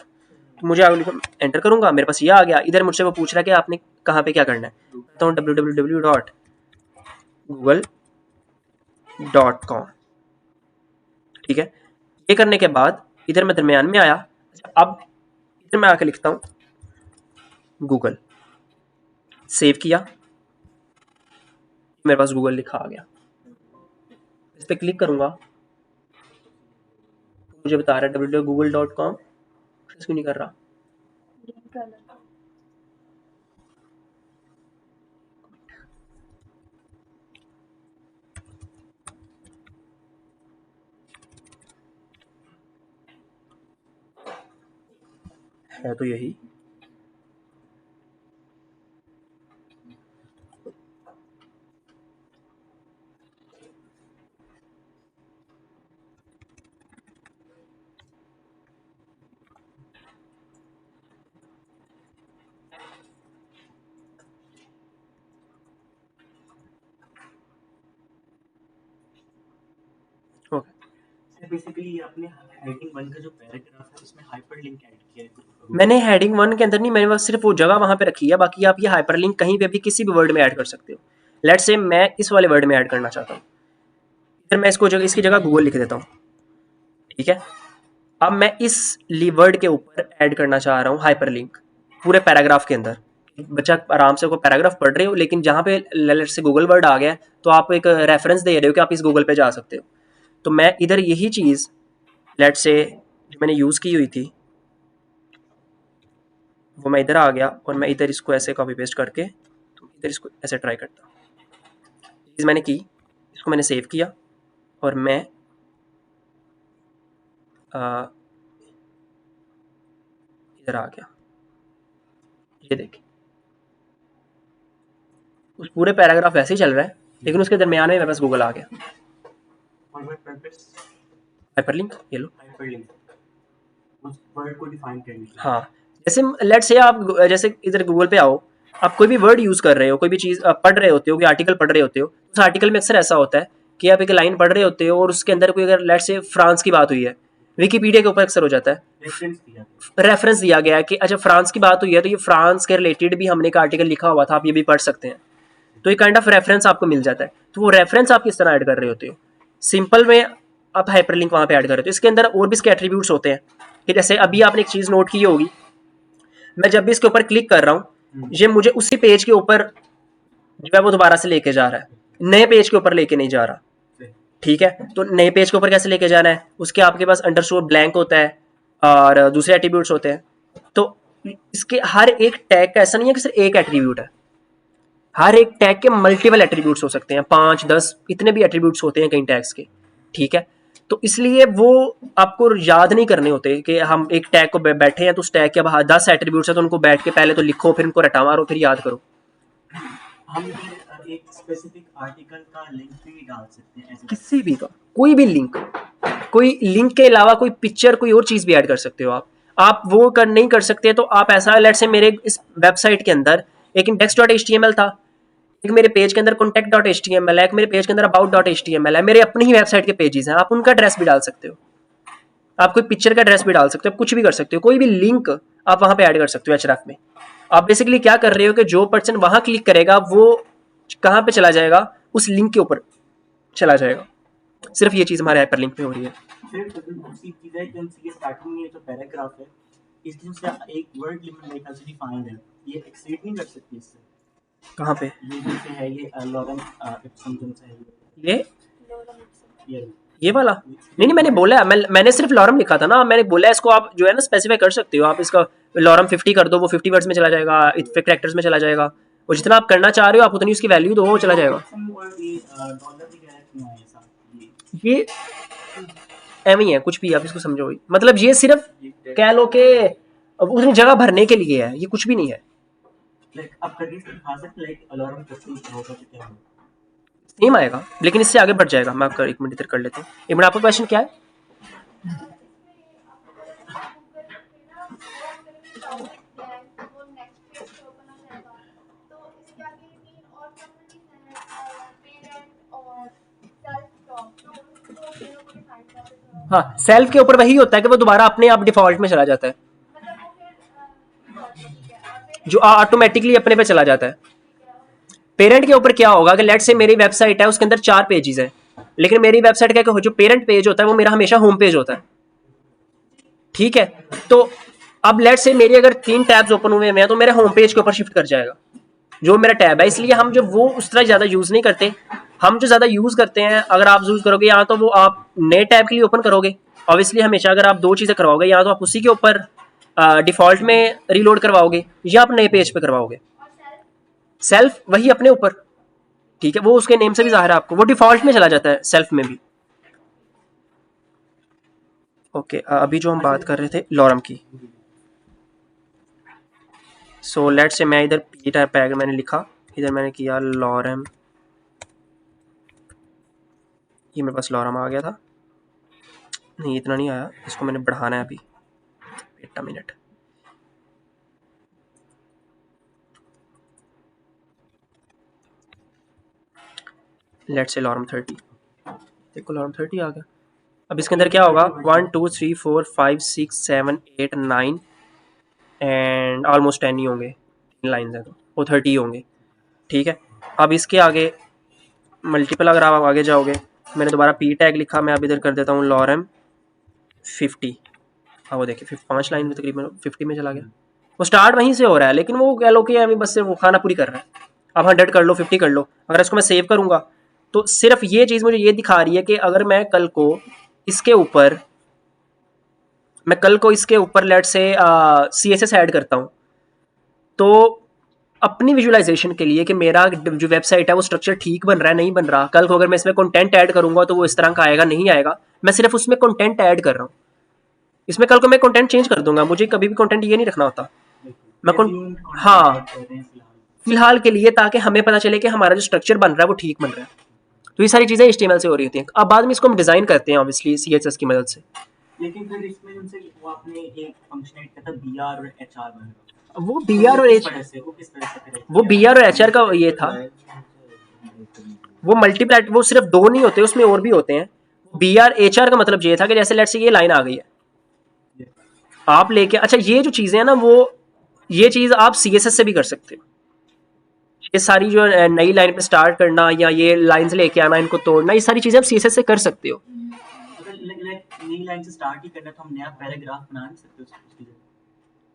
तो मुझे आगे एंटर करूंगा, मेरे पास ये आ गया। इधर मुझसे वो पूछ रहा है कि आपने कहाँ पे क्या करना है, तो www.google.com। ठीक है, ये करने के बाद इधर मैं दरमियान में आया। अब इधर मैं आके लिखता हूँ गूगल, सेव किया, मेरे पास गूगल लिखा आ गया। इस पर क्लिक करूंगा, मुझे बता रहा है www.google.com, क्यों नहीं कर रहा? है तो यही। ओके, बेसिकली आपने हेडिंग 1 का जो पैराग्राफ है उसमें हाइपरलिंक ऐड किया है। मैंने हेडिंग 1 के अंदर नहीं, मैंने बस सिर्फ वो जगह वहां पे रखी है, बाकी आप ये हाइपरलिंक कहीं पे भी किसी भी वर्ड में ऐड कर सकते हो। लेट्स से मैं इस वाले वर्ड में ऐड करना चाहता हूँ, फिर मैं इसको इसकी जगह गूगल लिख देता हूँ। ठीक है, अब मैं इस वर्ड के ऊपर ऐड करना चाह रहा हूँ हाइपरलिंक पूरे पैराग्राफ के अंदर। बच्चा आराम से कोई पैराग्राफ पढ़ रहे हो, लेकिन जहाँ पे लेट्स से गूगल वर्ड आ गया तो आप एक रेफरेंस दे रहे हो कि आप इस गूगल पे जा सकते हो। तो मैं इधर यही चीज़ लेट्स से जो मैंने यूज़ की हुई थी वो मैं इधर आ गया और मैं इधर इसको ऐसे कॉपी पेस्ट करके तो इधर इसको ऐसे ट्राई करता हूँ। चीज़ मैंने की, इसको मैंने सेव किया और मैं इधर आ गया। ये देखिए उस पूरे पैराग्राफ वैसे ही चल रहा है, लेकिन उसके दरमियान में मेरे पास गूगल आ गया। हाइपरलिंक, ये लो हाइपरलिंक उस वर्ड को डिफाइन करने के लिए। हाँ, जैसे लेट्स से आप जैसे इधर गूगल पे आओ, आप कोई भी वर्ड यूज़ कर रहे हो, कोई भी चीज़ पढ़ रहे होते हो, कोई आर्टिकल पढ़ रहे होते हो, उस आर्टिकल में अक्सर ऐसा होता है कि आप एक लाइन पढ़ रहे होते हो और उसके अंदर कोई अगर लेट्स से फ्रांस की बात हुई है विकीपीडिया के ऊपर अक्सर हो जाता है, रेफरेंस दिया रेफरेंस दिया गया है कि अच्छा फ्रांस की बात हुई है तो ये फ्रांस के रिलेटेड भी हमने एक आर्टिकल लिखा हुआ था, आप ये भी पढ़ सकते हैं। तो ये काइंड ऑफ रेफरेंस आपको मिल जाता है। तो वो रेफरेंस आप किस तरह ऐड कर रहे होते हो, सिंपल में आप हाइपरलिंक वहाँ पे ऐड कर रहे हो। तो इसके अंदर और भी इसके एट्रीब्यूट्स होते हैं कि जैसे अभी आपने एक चीज़ नोट की होगी, मैं जब भी इसके ऊपर क्लिक कर रहा हूँ ये मुझे उसी पेज के ऊपर जो है वो दोबारा से लेके जा रहा है, नए पेज के ऊपर लेके नहीं जा रहा। ठीक है, तो नए पेज के ऊपर कैसे लेके जाना है, उसके आपके पास अंडरस्कोर ब्लैंक होता है और दूसरे एट्रीब्यूट्स होते हैं। तो इसके हर एक टैग का ऐसा नहीं है कि सिर्फ एक एट्रीब्यूट है, हर एक टैग के मल्टीपल एट्रीब्यूट्स हो सकते हैं, 5-10 इतने भी एट्रीब्यूट्स होते हैं कई टैग्स के। ठीक है, तो इसलिए वो आपको याद नहीं करने होते कि हम एक टैग को बैठे हैं तो उस टैग के अब 10 एट्रीब्यूट्स हैं तो उनको बैठ के पहले तो लिखो, फिर उनको रटा मारो, फिर याद करो। हम एक स्पेसिफिक आर्टिकल का लिंक भी डाल सकते हैं ऐसे किसी भी का कोई भी लिंक, कोई लिंक के अलावा कोई पिक्चर कोई और चीज़ भी ऐड कर सकते हो आप वो कर नहीं कर सकते तो आप ऐसा, लेट से मेरे इस वेबसाइट के अंदर एक index.html था, एक मेरे पेज के अंदर contact.html है, एक मेरे पेज के अंदर about.html है, मेरे अपनी ही वेबसाइट के पेजेस हैं, आप उनका एड्रेस भी डाल सकते हो, आप कोई पिक्चर का एड्रेस भी डाल सकते हो, आप कुछ भी कर सकते हो, कोई भी लिंक आप वहां पे ऐड कर सकते हो href में। आप बेसिकली क्या कर रहे हो कि जो पर्सन वहां क्लिक करेगा वो कहाँ पे चला जाएगा, उस लिंक के ऊपर चला जाएगा। सिर्फ ये चीज़ हमारे हाइपरलिंक में हो रही है। फिर दूसरी चीज़ है कि हम ये स्टार्टिंग में जो पैराग्राफ है इसमें से एक वर्ड लिमिट मेरे ख्याल से डिफाइंड है, ये एक्सीड नहीं कर सकती इससे। कहाँ पे ये जैसे है ये लॉरेंस इप्सम से है ये वाला नहीं मैंने बोला मैंने सिर्फ लॉरम लिखा था ना, मैंने बोला इसको आप जो है ना स्पेसिफाई कर सकते हो, आप इसका लॉरम 50 कर दो, वो 50 वर्ड्स में चला जाएगा, इतने कैरेक्टर्स में चला जाएगा, वो जितना आप करना चाह रहे हो आप उतनी उसकी वैल्यू दो, वो चला जाएगा। ये एम ही है, कुछ भी आप इसको समझो, मतलब ये सिर्फ कह लो कि उतनी जगह भरने के लिए है, ये कुछ भी नहीं है। सेम आएगा लेकिन इससे आगे बढ़ जाएगा। मैं आपका एक मिनट इधर कर लेता हूँ। एक मिनट, आपका क्वेश्चन क्या है? हाँ, सेल्फ के ऊपर वही होता है कि वो दोबारा अपने आप डिफॉल्ट में चला जाता है, जो ऑटोमेटिकली अपने पे चला जाता है। पेरेंट के ऊपर क्या होगा कि लेट से मेरी वेबसाइट है उसके अंदर 4 पेजेस हैं, लेकिन मेरी वेबसाइट का जो पेरेंट पेज होता है वो मेरा हमेशा होम पेज होता है। ठीक है, तो अब लेट से मेरी अगर 3 टैब्स ओपन हुए हैं तो मेरे होम पेज के ऊपर शिफ्ट कर जाएगा जो मेरा टैब है। इसलिए हम जो वो उस तरह ज़्यादा यूज़ नहीं करते, हम जो ज़्यादा यूज़ करते हैं, अगर आप यूज़ करोगे या तो वो आप नए टैब के लिए ओपन करोगे, ऑब्वियसली हमेशा अगर आप 2 चीज़ें करवाओगे, या तो आप उसी के ऊपर डिफ़ॉल्ट में रीलोड करवाओगे या आप नए पेज पे करवाओगे। सेल्फ वही अपने ऊपर, ठीक है, वो उसके नेम से भी ज़ाहिर है आपको, वो डिफ़ॉल्ट में चला जाता है सेल्फ में भी। ओके, अभी जो हम बात कर रहे थे लॉरम की, सो लेट से मैं इधर पी टाइप पे मैंने लिखा, इधर मैंने किया लॉरम, ये मेरे पास लॉरम आ गया था, नहीं इतना नहीं आया, इसको मैंने बढ़ाना है अभी, वेट अ मिनट। लेट से लॉरम 30, देखो लॉरम 30 आ गया। अब इसके अंदर क्या होगा, 1 2 3 4 5 6 7 8 9 एंड ऑलमोस्ट 10 ही होंगे, 3 लाइन्स हैं तो वो 30 ही होंगे। ठीक है, अब इसके आगे मल्टीपल अगर आप आगे जाओगे, मैंने दोबारा पी टैग लिखा, मैं अब इधर कर देता हूँ लॉरम 50। हाँ वो देखिए 5 लाइन में तकरीबन 50 में चला गया, वो स्टार्ट वहीं से हो रहा है, लेकिन वो कह लो कि अभी बस वो खाना पूरी कर रहा है। अब 100 कर लो, 50 कर लो, अगर इसको मैं सेव करूँगा तो सिर्फ ये चीज़ मुझे ये दिखा रही है कि अगर मैं कल को इसके ऊपर लेट से CSS ऐड करता हूँ तो अपनी विजुअलाइजेशन के लिए कि मेरा जो वेबसाइट है वो स्ट्रक्चर ठीक बन रहा है नहीं बन रहा, कल को अगर मैं इसमें कंटेंट ऐड करूँगा तो वो इस तरह का आएगा नहीं आएगा, मैं सिर्फ उसमें कंटेंट ऐड कर रहा हूँ। इसमें कल को मैं कंटेंट चेंज कर दूंगा, मुझे कभी भी कंटेंट ये नहीं रखना होता, मैं हाँ फिलहाल के लिए, ताकि हमें पता चले कि हमारा जो स्ट्रक्चर बन रहा है वो ठीक बन रहा है। तो ये सारी चीज़ें HTML से हो रही होती हैं। अब बाद में इसको हम डिज़ाइन करते हैं ऑब्वियसली CSS की मदद से। लेकिन फिर इसमें उनसे वो आपने एक फंक्शनलिटी कहा था BR और HR में, वो BR और वो BR और HR का ये था, वो मल्टीप्लाई, वो सिर्फ 2 नहीं होते, उसमें और भी होते हैं। BR HR का मतलब ये था कि जैसे लेट्स से ये लाइन आ गई है, Yeah. आप लेके, अच्छा ये जो चीज़ें हैं ना, वो ये चीज़ आप CSS से भी कर सकते हो। ये सारी जो नई लाइन पे स्टार्ट करना या ये लाइंस लेके आना, इनको तोड़ना, ये सारी चीज़ें आप CSS से कर सकते हो। अगर नई लाइन से स्टार्ट ही करना, तो हम नया पैराग्राफ बना नहीं सकते उसकी जगह?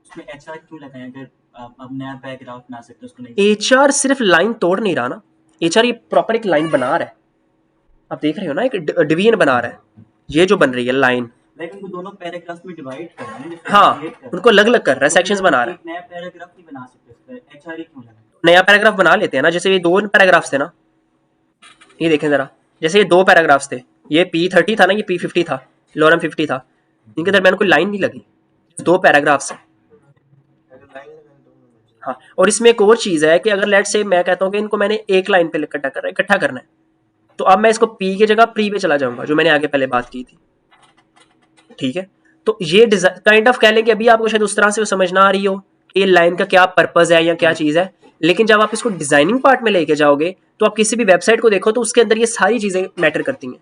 उसमें HR क्यों लगाएं अगर आप नया पैराग्राफ बना सकते हो उसको नहीं? HR सिर्फ लाइन तोड़ नहीं रहा ना, HR ये प्रॉपर एक लाइन बना रहा है। आप देख रहे हो ना, एक डिवीजन बना रहा है, ये जो बन रही है लाइन, लाइक उनको दोनों पैराग्राफ में डिवाइड कर रहा है, हाँ, डिफरेंशिएट कर रहा उनको अलग अलग कर रहा है, है। तो सेक्शंस फिर बना हम रहा है। एक नया पैराग्राफ नहीं बना सकते, उस पर HR ही क्यों लगाएं? नया पैराग्राफ बना लेते हैं ना, जैसे ये 2 पैराग्राफ्स थे ना, ये देखें ज़रा, जैसे ये 2 पैराग्राफ्स थे, ये P30 था ना, ये P50 था, लोरम 50 था, इनके दरमियान कोई लाइन नहीं लगी, 2 पैराग्राफ्स हैं। हाँ, और इसमें एक और चीज़ है कि अगर लेट से मैं कहता हूँ कि इनको मैंने एक लाइन पे इकट्ठा करना है, तो अब मैं इसको P की जगह प्री पे चला जाऊंगा, जो मैंने आगे पहले बात की थी, ठीक है। तो ये काइंड ऑफ कह लें कि अभी आपको शायद उस तरह से समझ ना आ रही हो कि ये लाइन का क्या पर्पज है या क्या चीज़ है, लेकिन जब आप इसको डिजाइनिंग पार्ट में लेके जाओगे, तो आप किसी भी वेबसाइट को देखो तो उसके अंदर ये सारी चीज़ें मैटर करती हैं,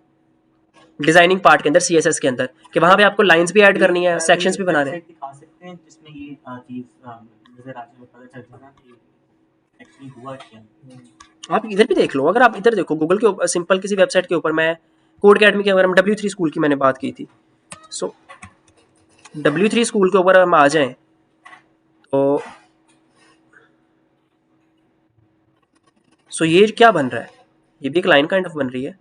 डिजाइनिंग पार्ट के अंदर, CSS के अंदर, कि वहां पे आपको लाइंस भी ऐड करनी है, सेक्शंस भी बनाने हैं। वेबसाइट दिखा सकते हैं जिसमें ये चीज नजर आ जाए, पता चल जाए ना कि एक्चुअली हुआ क्या। आप इधर भी देख लो, अगर आप इधर देखो गूगल के ऊपर, सिंपल किसी वेबसाइट के ऊपर, मैं कोड अकेडमी के, अगर हम W3 स्कूल की मैंने बात की थी, सो W3 स्कूल के ऊपर हम आ जाएं, तो सो ये क्या बन रहा है, ये भी एक लाइन काइंड ऑफ बन रही है।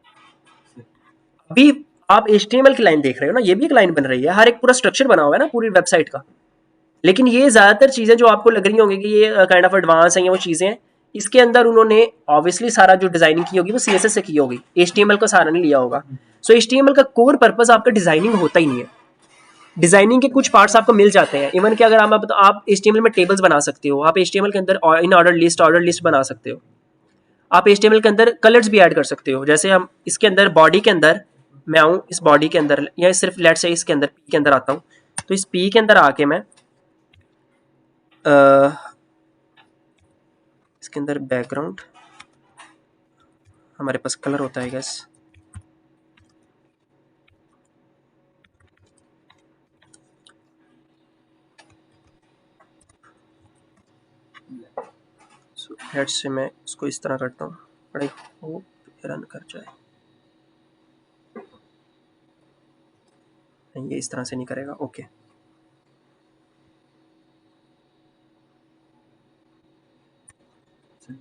अभी आप HTML की लाइन देख रहे हो ना, ये भी एक लाइन बन रही है, हर एक पूरा स्ट्रक्चर बना हुआ है ना पूरी वेबसाइट का। लेकिन ये ज़्यादातर चीज़ें जो आपको लग रही होंगी कि ये काइंड ऑफ एडवांस हैं, ये वो चीज़ें हैं, इसके अंदर उन्होंने ऑब्वियसली सारा जो डिज़ाइनिंग की होगी वो CSS से की होगी, HTML का सहारा नहीं लिया होगा। सो HTML का कोर पर्पस आपका डिज़ाइनिंग होता ही नहीं है। डिज़ाइनिंग के कुछ पार्ट्स आपको मिल जाते हैं, इवन कि अगर आप HTML में टेबल्स बना सकते हो, आप HTML के अंदर इन ऑर्डर लिस्ट बना सकते हो, आप HTML के अंदर कलर्स भी ऐड कर सकते हो। जैसे हम इसके अंदर बॉडी के अंदर, मैं आऊँ इस बॉडी के अंदर, या सिर्फ लेट से इसके अंदर P के अंदर आता हूँ, तो इस P के अंदर आके मैं इसके अंदर बैकग्राउंड, हमारे पास कलर होता है गैस, सो लेट से मैं इसको इस तरह करता हूँ, बड़े होप रन कर जाए, नहीं ये इस तरह से नहीं करेगा, ओके।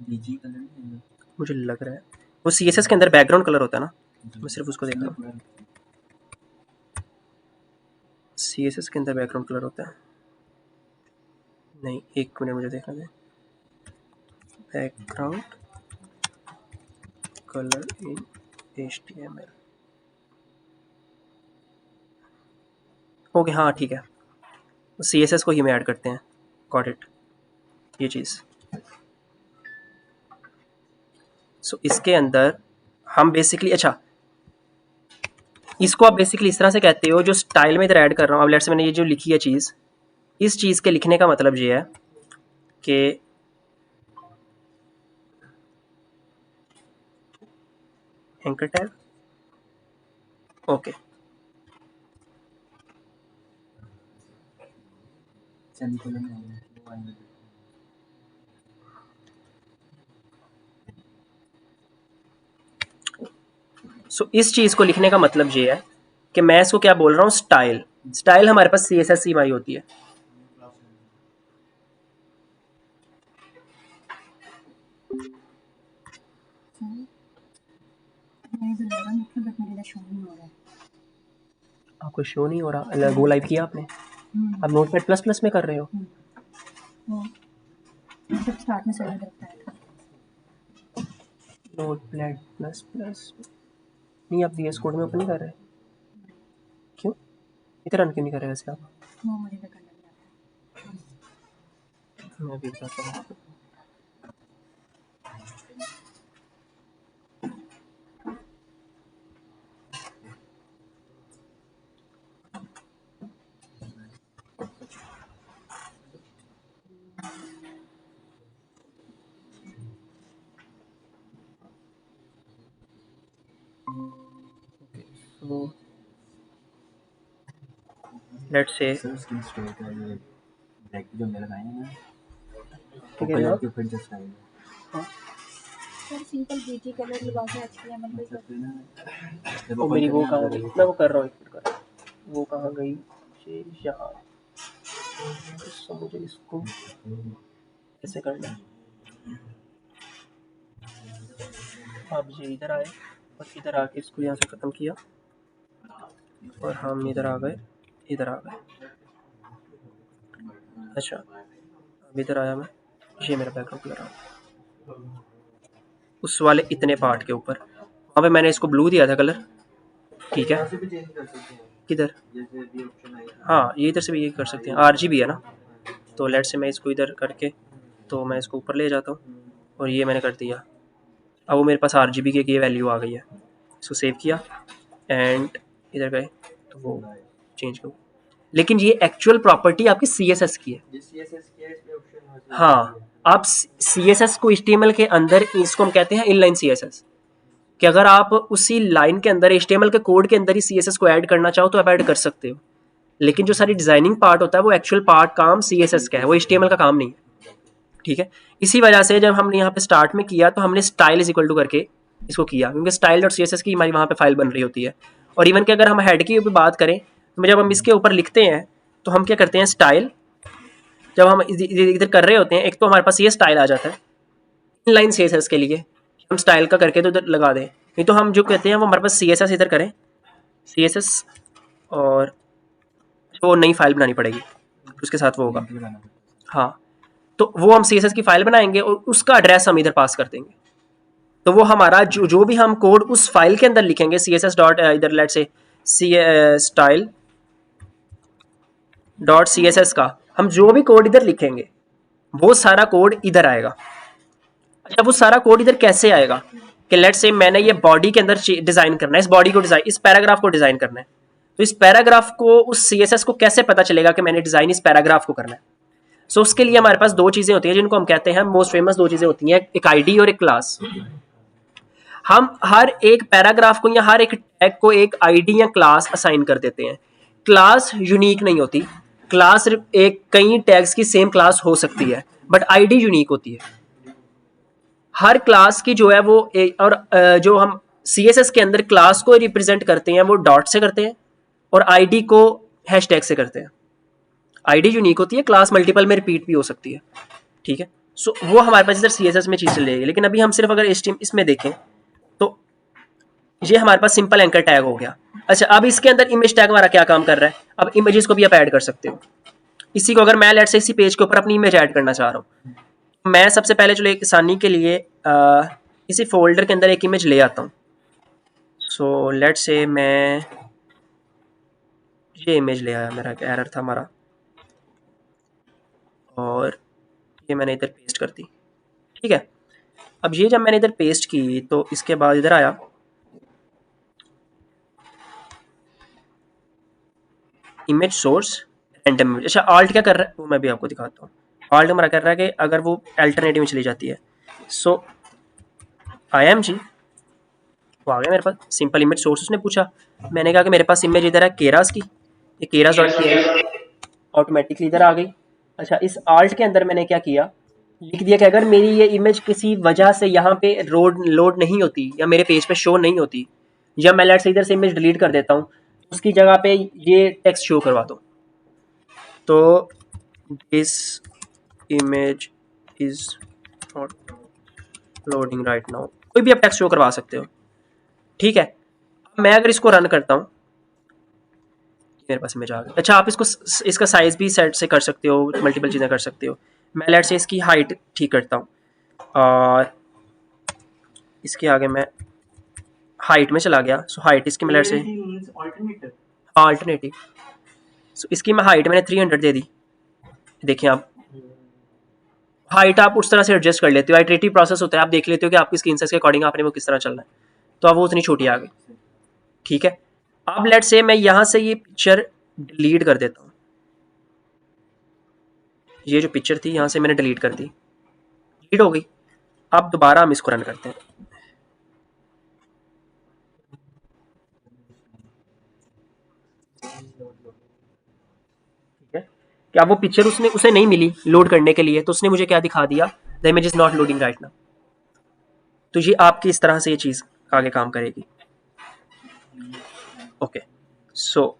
बीजी कलर नहीं है। मुझे लग रहा है वो CSS के अंदर बैकग्राउंड कलर होता है ना, मैं सिर्फ उसको देख रहा हूँ, CSS के अंदर बैकग्राउंड कलर होता है, नहीं एक मिनट मुझे देखना है, बैकग्राउंड कलर इन HTML, ओके हाँ ठीक है, CSS को ही में ऐड करते हैं, गॉट इट, ये चीज़। सो इसके अंदर हम बेसिकली, अच्छा इसको आप बेसिकली इस तरह से कहते हो, जो स्टाइल में इधर ऐड कर रहा हूँ, अब लेट्स से मैंने ये जो लिखी है चीज़, इस चीज़ के लिखने का मतलब ये है कि एंकर टैग, ओके, सेमीकोलन नहीं है, वो आएंगे। सो इस चीज़ को लिखने का मतलब ये है कि मैं इसको क्या बोल रहा हूँ, स्टाइल, स्टाइल हमारे पास CSS CMI होती है, आपको शो नहीं हो रहा, गो लाइव किया आपने, अब नोटपैड प्लस प्लस में कर रहे हो, स्टार्ट में सही लगता है। नोटपैड प्लस प्लस नहीं, आप VS कोड में ओपन नहीं कर रहे, क्यों इधर रन क्यों नहीं कर रहे वैसे आप, वो मुझे तो करना नहीं आता। मैं भी बताता हूँ आपको। तो let's say sir skin store का ये ब्लैक जो हमने लगाए हैं ना, ठीक वो है कलर आप के ऊपर जस्ट आएगा। सर सिंपल ब्यूटी कलर लगा के HTML पे मतलब कर। फिर ना जब वो ओपन मेरी वो करना कहाँ अगर गई, मैं वो कर रहा हूँ, एक मिनट कर, वो कहाँ गई ये यहाँ। तो मुझे इसको कैसे करना है, आप ये इधर आए और इधर आके इसको यहाँ से ख़त्म किया और हम इधर आ गए, इधर आ गए। अच्छा अब इधर आया मैं, ये मेरा बैकग्राउंड कलर आ गया उस वाले इतने पार्ट के ऊपर। वहाँ पे मैंने इसको ब्लू दिया था कलर, ठीक है। भी चेंज कर सकते हैं किधर, जैसे भी ऑप्शन आएगा। हाँ ये इधर से भी ये कर सकते हैं, RGB है ना। तो लेट से मैं इसको इधर करके, तो मैं इसको ऊपर ले जाता हूँ और ये मैंने कर दिया। अब वो मेरे पास RGB की ये वैल्यू आ गई है। इसको सेव किया एंड इधर गए तो वो चेंज हो। लेकिन ये एक्चुअल प्रॉपर्टी आपकी CSS की है। जिस CSS के इस पे ऑप्शन हाँ, आप CSS को HTML के अंदर, इसको हम कहते हैं इनलाइन CSS, कि अगर आप उसी लाइन के अंदर HTML के कोड के अंदर ही CSS को ऐड करना चाहो तो आप ऐड कर सकते हो। लेकिन जो सारी डिजाइनिंग पार्ट होता है वो एक्चुअल पार्ट काम CSS का है, वो HTML का काम नहीं है, ठीक है। इसी वजह से जब हमने यहाँ पे स्टार्ट में किया तो हमने स्टाइल इज इक्वल टू करके इसको किया, क्योंकि स्टाइल डॉट CSS की हमारी वहाँ पे फाइल बन रही होती है। और इवन कि अगर हम हेड की बात करें तो जब हम इसके ऊपर लिखते हैं तो हम क्या करते हैं, स्टाइल जब हम इधर कर रहे होते हैं, एक तो हमारे पास ये स्टाइल आ जाता है इनलाइन CSS के लिए, हम स्टाइल का करके तो इधर लगा दें। नहीं तो हम जो कहते हैं वो हमारे पास CSS इधर करें, CSS, और वो नई फाइल बनानी पड़ेगी उसके साथ वो होगा। हाँ, तो वो हम CSS की फाइल बनाएंगे और उसका एड्रेस हम इधर पास कर देंगे। तो वो हमारा जो भी हम कोड उस फाइल के अंदर लिखेंगे CSS डॉट इधर लेट से स्टाइल डॉट CSS का, हम जो भी कोड इधर लिखेंगे वो सारा कोड इधर आएगा। अच्छा, वो सारा कोड इधर कैसे आएगा कि लेट से मैंने ये बॉडी के अंदर डिजाइन करना है, इस बॉडी को डिजाइन, इस पैराग्राफ को डिजाइन करना है, तो इस पैराग्राफ को उस CSS को कैसे पता चलेगा कि मैंने डिजाइन इस पैराग्राफ को करना है। सो उसके लिए हमारे पास दो चीजें होती हैं जिनको हम कहते हैं, मोस्ट फेमस दो चीजें होती हैं, एक ID और एक क्लास। हम हर एक पैराग्राफ को या हर एक टैग को एक ID या क्लास असाइन कर देते हैं। क्लास यूनिक नहीं होती, क्लास एक कई टैग्स की सेम क्लास हो सकती है, बट ID यूनिक होती है। हर क्लास की जो है वो और जो हम CSS के अंदर क्लास को रिप्रेजेंट करते हैं वो डॉट से करते हैं और ID को हैशटैग से करते हैं। ID यूनिक होती है, क्लास मल्टीपल में रिपीट भी हो सकती है, ठीक है। सो वो हमारे पास इधर CSS में चीज चल जाएगी। लेकिन अभी हम सिर्फ अगर इसमें देखें तो ये हमारे पास सिंपल एंकर टैग हो गया। अच्छा, अब इसके अंदर इमेज टैग हमारा क्या काम कर रहा है, अब इमेजेस को भी आप ऐड कर सकते हो। इसी को अगर मैं लेट से इसी पेज के ऊपर अपनी इमेज ऐड करना चाह रहा हूँ, मैं सबसे पहले चलो एक आसानी के लिए इसी फोल्डर के अंदर एक इमेज ले आता हूँ। सो लेट से मैं ये इमेज ले आया, मेरा एरर था हमारा, और ये मैंने इधर पेस्ट कर दी, ठीक है। अब ये जब मैंने इधर पेस्ट की तो इसके बाद इधर आया, इमेज सोर्स रैंडम इमेज। अच्छा, आल्ट क्या कर रहा है वो मैं भी आपको दिखाता हूँ। आल्ट हमारा कर रहा है कि अगर वो अल्टरनेटिव में चली जाती है, सो IMG वो आ गया मेरे पास सिंपल इमेज सोर्स। उसने पूछा, मैंने कहा कि मेरे पास इमेज इधर है केरास की, ये केरास डॉट ऑटोमेटिकली इधर आ गई। अच्छा, इस आल्ट के अंदर मैंने क्या किया, लिख दिया कि अगर मेरी ये इमेज किसी वजह से यहाँ पे लोड नहीं होती या मेरे पेज पे शो नहीं होती, या मैं लेट से इधर से इमेज डिलीट कर देता हूँ, उसकी जगह पे ये टेक्स्ट शो करवा दो। तो this image is not loading right now, कोई भी आप टेक्स्ट शो करवा सकते हो, ठीक है। मैं अगर इसको रन करता हूँ, मेरे पास इमेज आ गई। अच्छा, आप इसको इसका साइज भी सेट से कर सकते हो, मल्टीपल चीज़ें कर सकते हो। मैं लेट से इसकी हाइट ठीक करता हूँ और इसके आगे मैं हाइट में चला गया। सो हाइट इसकी मैं लेट से अल्टरनेटिव, सो इसकी मैं हाइट मैंने 300 दे दी। देखिए आप, हाइट आप उस तरह से एडजस्ट कर लेते हो, आइटरेटिव प्रोसेस होता है, आप देख लेते हो कि आपकी स्क्रीन साइज के अकॉर्डिंग आपने वो किस तरह चलना है, तो अब वो उतनी छोटी आ गई, ठीक है। अब लेट से मैं यहाँ से ये पिक्चर डिलीट कर देता हूँ, ये जो पिक्चर थी यहाँ से मैंने डिलीट कर दी, डिलीट हो गई। अब दोबारा हम इसको रन करते हैं, ठीक है, क्या वो पिक्चर उसने उसे नहीं मिली लोड करने के लिए, तो उसने मुझे क्या दिखा दिया, the image is not loading right now. तो ये आपकी इस तरह से ये चीज़ आगे काम करेगी। ओके, सो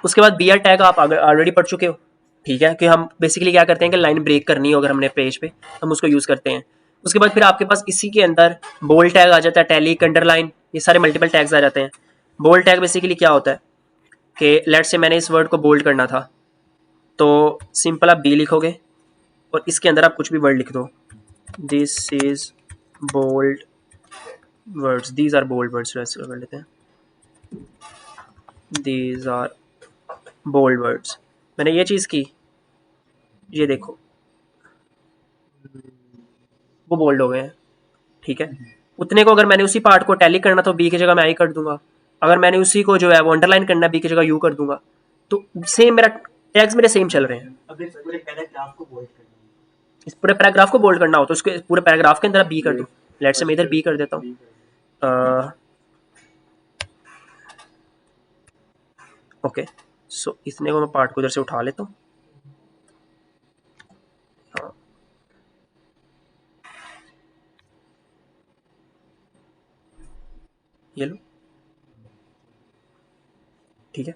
उसके बाद बीआर टैग आप ऑलरेडी पढ़ चुके हो, ठीक है, कि हम बेसिकली क्या करते हैं कि लाइन ब्रेक करनी हो अगर हमने पेज पे, हम उसको यूज़ करते हैं। उसके बाद फिर आपके पास इसी के अंदर बोल्ड टैग आ जाता है, टैलिक, अंडरलाइन, ये सारे मल्टीपल टैग्स आ जाते हैं। बोल्ड टैग बेसिकली क्या होता है कि लेट से मैंने इस वर्ड को बोल्ड करना था, तो सिंपल आप बी लिखोगे और इसके अंदर आप कुछ भी वर्ड लिख दो, this is bold words, these are bold words, वैसे कर लेते हैं, दीज आर बोल्ड वर्ड्स। मैंने ये चीज़ की, ये देखो वो बोल्ड हो गए हैं, ठीक है। उतने को अगर मैंने उसी पार्ट को टैली करना तो बी की जगह मैं आई कर दूंगा, अगर मैंने उसी को जो है वो अंडरलाइन करना बी की जगह यू कर दूंगा, तो सेम मेरा टैग्स मेरे सेम चल रहे हैं। अब इस पूरे पैराग्राफ को बोल्ड करना है। इस पूरे पैराग्राफ को बोल्ड करना हो तो उसके पूरे पैराग्राफ के अंदर आप बी कर दो, लेट से मैं इधर बी कर देता हूँ। ओके, सो इतने को मैं पार्ट को इधर से उठा लेता हूँ। हाँ, ये लो, ठीक है।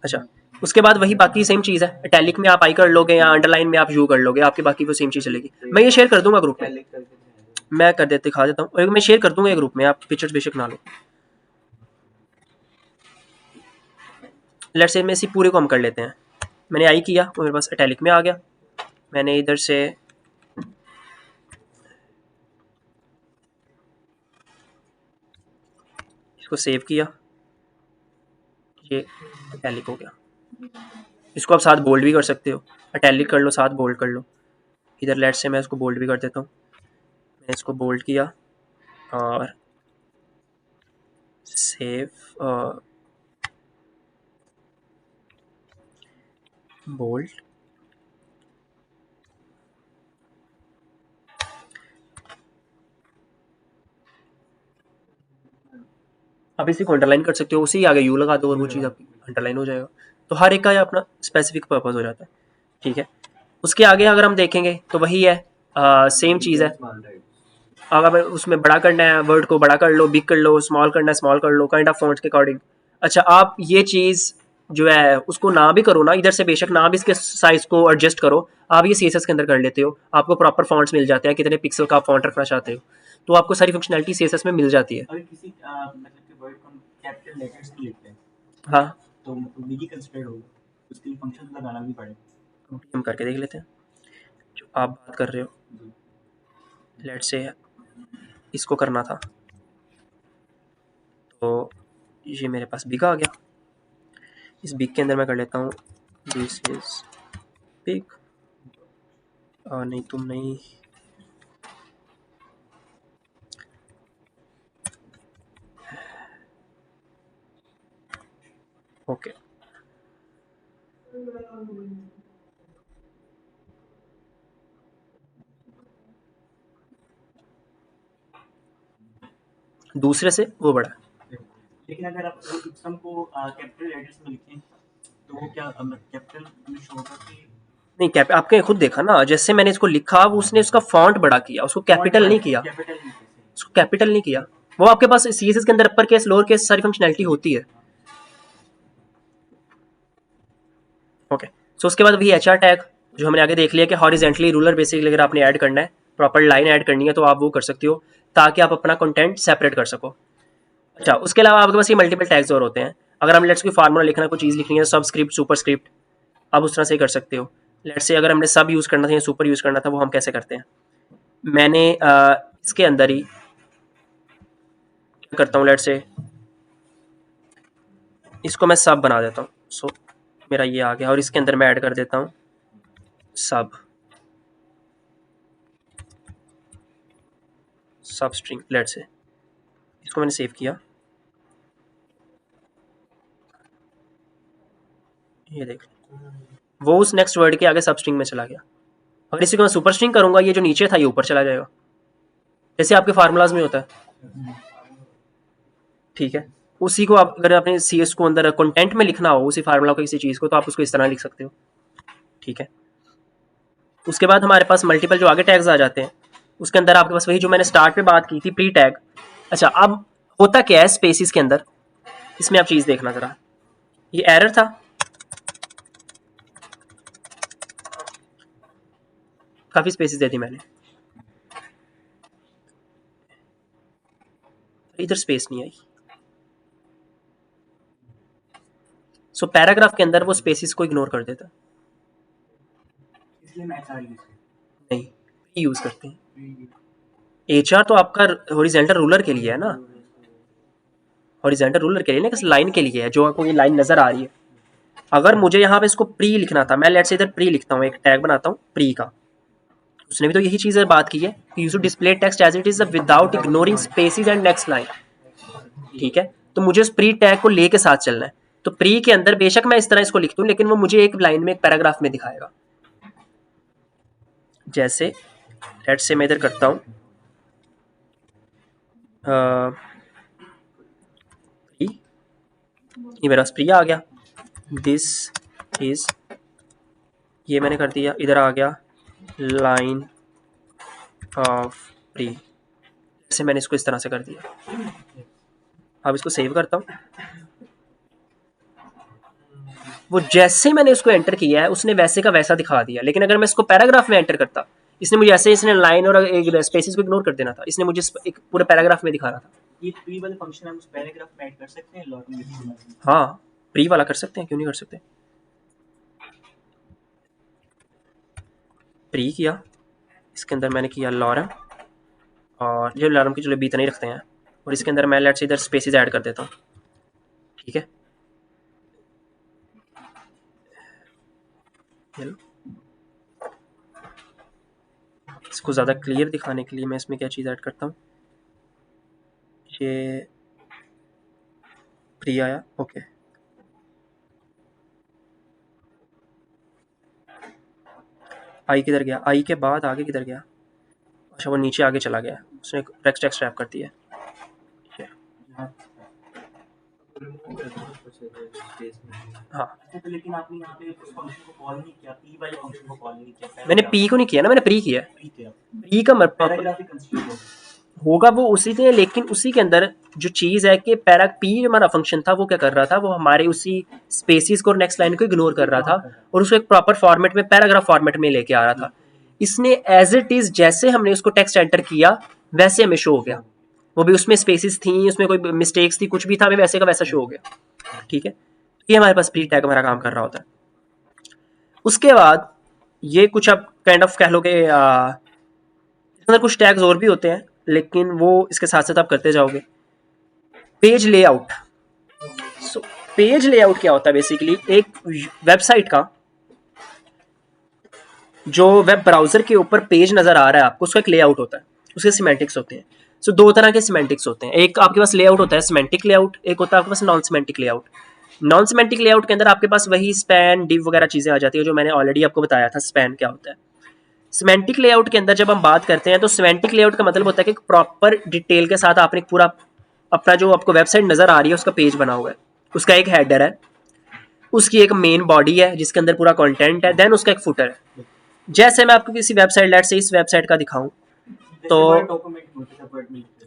अच्छा, उसके बाद वही बाकी सेम चीज़ है, इटैलिक में आप आई कर लोगे या अंडरलाइन में आप यू कर लोगे, आपकी बाकी वो सेम चीज़ चलेगी। मैं ये शेयर कर दूंगा ग्रुप में, मैं कर देते दिखा देता हूँ, और मैं शेयर कर दूंगा ये ग्रुप में, आप पिक्चर्स बेशक ना लो। लेट्स से में इसी पूरे को हम कर लेते हैं। मैंने आई किया वो मेरे पास इटैलिक में आ गया, मैंने इधर से इसको सेव किया, ये इटैलिक हो गया। इसको आप साथ बोल्ड भी कर सकते हो, इटैलिक कर लो साथ बोल्ड कर लो। इधर लेट से मैं इसको बोल्ड भी कर देता हूँ, मैं इसको बोल्ड किया और सेव बोल्ड, आप इसी को अंडरलाइन कर सकते हो, उसी आगे यू लगा दो और वो चीज़ आपकी अंडरलाइन हो जाएगा। तो हर एक का अपना स्पेसिफिक पर्पज़ हो जाता है, ठीक है। उसके आगे अगर हम देखेंगे तो वही है, सेम चीज़ है। अगर उसमें बड़ा करना है वर्ड को बड़ा कर लो, बिग कर लो, स्मॉल करना है स्मॉल कर लो, काइंड ऑफ फॉन्ट्स के अकॉर्डिंग। अच्छा, आप ये चीज़ जो है उसको ना भी करो ना, इधर से बेशक ना भी इसके साइज को एडजस्ट करो, आप ये सीएसएस के अंदर कर लेते हो, आपको प्रॉपर फॉन्ट्स मिल जाते हैं, कितने पिक्सल का आप फॉन्ट रखना चाहते हो, तो आपको सारी फंक्शनैलिटी सीएसएस में मिल जाती है। अगर किसी मतलब कि वर्ड को हम कैपिटल लेटर्स में लिखते हैं हाँ, तो वी कंसिडर होगा, उसके लिए फंक्शन लगाना भी पड़ेगा। हम करके देख लेते हैं जो आप बात कर रहे हो। लेट से इसको करना था, तो ये मेरे पास बिग आ गया, इस बिग के अंदर मैं कर लेता हूँ दिस इज बिग, नहीं तुम नहीं, ओके। दूसरे से वो बड़ा, लेकिन अगर आप वो इप्सम को कैपिटल लेटर्स में लिखें तो वो क्या कैपिटल हमें शो होगा कि नहीं कैप आपने खुद देखा ना, जैसे मैंने इसको लिखा वो उसने उसका फॉन्ट बड़ा किया, उसको कैपिटल नहीं किया, कैपिटल नहीं कैसे? उसको कैपिटल नहीं किया। वो आपके पास सीएसएस के अंदर अपर केस लोअर केस सारी फंक्शनैलिटी होती है। ओके, सो उसके बाद वही एचआर टैग जो हमने आगे देख लिया कि हॉरिजेंटली रूलर बेसिकली अगर आपने ऐड करना है, प्रॉपर लाइन ऐड करनी है तो आप वो कर सकते हो ताकि आप अपना कंटेंट सेपरेट कर सको। अच्छा, उसके अलावा आपके पास ये मल्टीपल टैग्स और होते हैं, अगर हम लेट्स कोई फार्मूला लिखना कोई चीज़ लिखनी है, सब स्क्रिप्ट सुपर स्क्रिप्ट, आप उस तरह से कर सकते हो। लेट्स से अगर हमने सब यूज़ करना था या सुपर यूज़ करना था, वो हम कैसे करते हैं। मैंने इसके अंदर ही क्या करता हूँ, लेट्स से इसको मैं सब बना देता हूँ, सो मेरा ये आ गया और इसके अंदर मैं ऐड कर देता हूँ सब सब स्ट्रिंग। लेट्स से इसको मैंने सेव किया, ये देख वो उस नेक्स्ट वर्ड के आगे सब स्ट्रिंग में चला गया। अगर इसी को मैं सुपर स्ट्रिंग करूंगा, ये जो नीचे था ये ऊपर चला जाएगा, जैसे आपके फार्मूलाज में होता है। ठीक है, उसी को आप अगर अपने सी एस को अंदर कंटेंट में लिखना हो उसी फार्मूला को किसी चीज़ को, तो आप उसको इस तरह लिख सकते हो। ठीक है, उसके बाद हमारे पास मल्टीपल जो आगे टैग्स आ जाते हैं, उसके अंदर आपके पास वही जो मैंने स्टार्ट में बात की थी, प्री टैग। अच्छा, अब होता क्या है स्पेसिस के अंदर, इसमें आप चीज़ देखना ज़रा, ये एरर था, काफ़ी स्पेसिस दे दी मैंने, इधर स्पेस नहीं आई। सो पैराग्राफ के अंदर वो स्पेसिस को इग्नोर कर देता, इसलिए मैं एचआर यूज नहीं यूज़ करते हैं। एचआर तो आपका हॉरिजॉन्टल रूलर के लिए है ना, हॉरिजॉन्टल रूलर के लिए ना, किस लाइन के लिए है, जो आपको ये लाइन नज़र आ रही है। अगर मुझे यहाँ पे इसको प्री लिखना था, मैं लेट्स से इधर प्री लिखता हूँ, एक टैग बनाता हूँ प्री का, उसने भी तो यही चीज़ बात की है, use to display text as it is without ignoring spaces and next line. ठीक है, तो मुझे उस प्री टैग को लेके साथ चलना है, तो प्री के अंदर बेशक मैं इस तरह इसको लिख दूं, लेकिन वो मुझे एक लाइन में, एक पैराग्राफ में दिखाएगा। जैसे लेट्स से मैं इधर करता हूँ प्री, ये मेरा प्री आ गया, दिस इज, ये मैंने कर दिया, इधर आ गया लाइन ऑफ प्री, से मैंने इसको इस तरह से कर दिया। अब इसको सेव करता हूँ, वो जैसे मैंने इसको एंटर किया है उसने वैसे का वैसा दिखा दिया, लेकिन अगर मैं इसको पैराग्राफ में एंटर करता, इसने मुझे ऐसे, इसने लाइन और एक स्पेसिस को इग्नोर कर देना था, इसने मुझे एक पूरे पैराग्राफ में दिखा रहा था। ये प्री वाले फंक्शन हम उस पैराग्राफ में ऐड कर सकते हैं लॉट में। हाँ, प्री वाला कर सकते हैं, क्यों नहीं कर सकते। प्री किया, इसके अंदर मैंने किया लॉरम, और ये लॉरम की चलो बीत नहीं रखते हैं, और इसके अंदर मैं लेट्स इधर स्पेसिस ऐड कर देता हूँ। ठीक है, इसको ज़्यादा क्लियर दिखाने के लिए मैं इसमें क्या चीज़ ऐड करता हूँ, ये प्री आया, ओके, आई किधर गया, आई के बाद आगे किधर गया, अच्छा वो नीचे आगे चला गया, उसने टेक्स्ट रैप कर दिया। हाँ, तो लेकिन आपने यहाँ पे उस फंक्शन को कॉल नहीं किया, पी वाले फंक्शन को कॉल नहीं किया, मैंने पी को नहीं किया ना, मैंने प्री किया। प्री किया, प्री का पैराग्राफ ही कंस्ट्रक्ट होगा वो उसी से, लेकिन उसी के अंदर जो चीज़ है कि पैरा पी जो हमारा फंक्शन था वो क्या कर रहा था, वो हमारे उसी स्पेसिस को और नेक्स्ट लाइन को इग्नोर कर रहा था, और उसको एक प्रॉपर फॉर्मेट में, पैराग्राफ फॉर्मेट में लेके आ रहा था। इसने एज इट इज, जैसे हमने उसको टेक्स्ट एंटर किया वैसे हमें शो हो गया, वो भी उसमें स्पेसिस थी, उसमें कोई मिस्टेक्स थी, कुछ भी था, हमें वैसे का वैसा शो हो गया। ठीक है, ये हमारे पास प्री टैग हमारा काम कर रहा होता है। उसके बाद ये कुछ अब काइंड ऑफ कह लो कि अंदर कुछ टैग्स और भी होते हैं, लेकिन वो इसके साथ साथ आप करते जाओगे। Page layout, so page layout क्या होता है, बेसिकली एक वेबसाइट का जो वेब ब्राउजर के ऊपर पेज नजर आ रहा है आपको, उसका एक लेआउट होता है, उसके सिमेंटिक्स होते हैं। सो दो तरह के सिमेंटिक्स होते हैं, एक आपके पास लेआउट होता है सिमेंटिक लेआउट, एक होता है आपके पास non semantic layout. Non semantic layout के अंदर आपके पास वही स्पैन डिव वगैरह चीजें आ जाती है, जो मैंने ऑलरेडी आपको बताया था स्पैन क्या होता है। सिमेंटिक लेआउट के अंदर जब हम बात करते हैं, तो सिमेंटिक लेआउट का मतलब होता है कि प्रॉपर डिटेल के साथ आपने पूरा अपना जो आपको वेबसाइट नजर आ रही है उसका पेज बना हुआ है, उसका एक हेडर है, उसकी एक मेन बॉडी है जिसके अंदर पूरा कंटेंट है, देन उसका एक फुटर है। जैसे मैं आपको किसी वेबसाइट, लेट से इस वेबसाइट का दिखाऊं, तो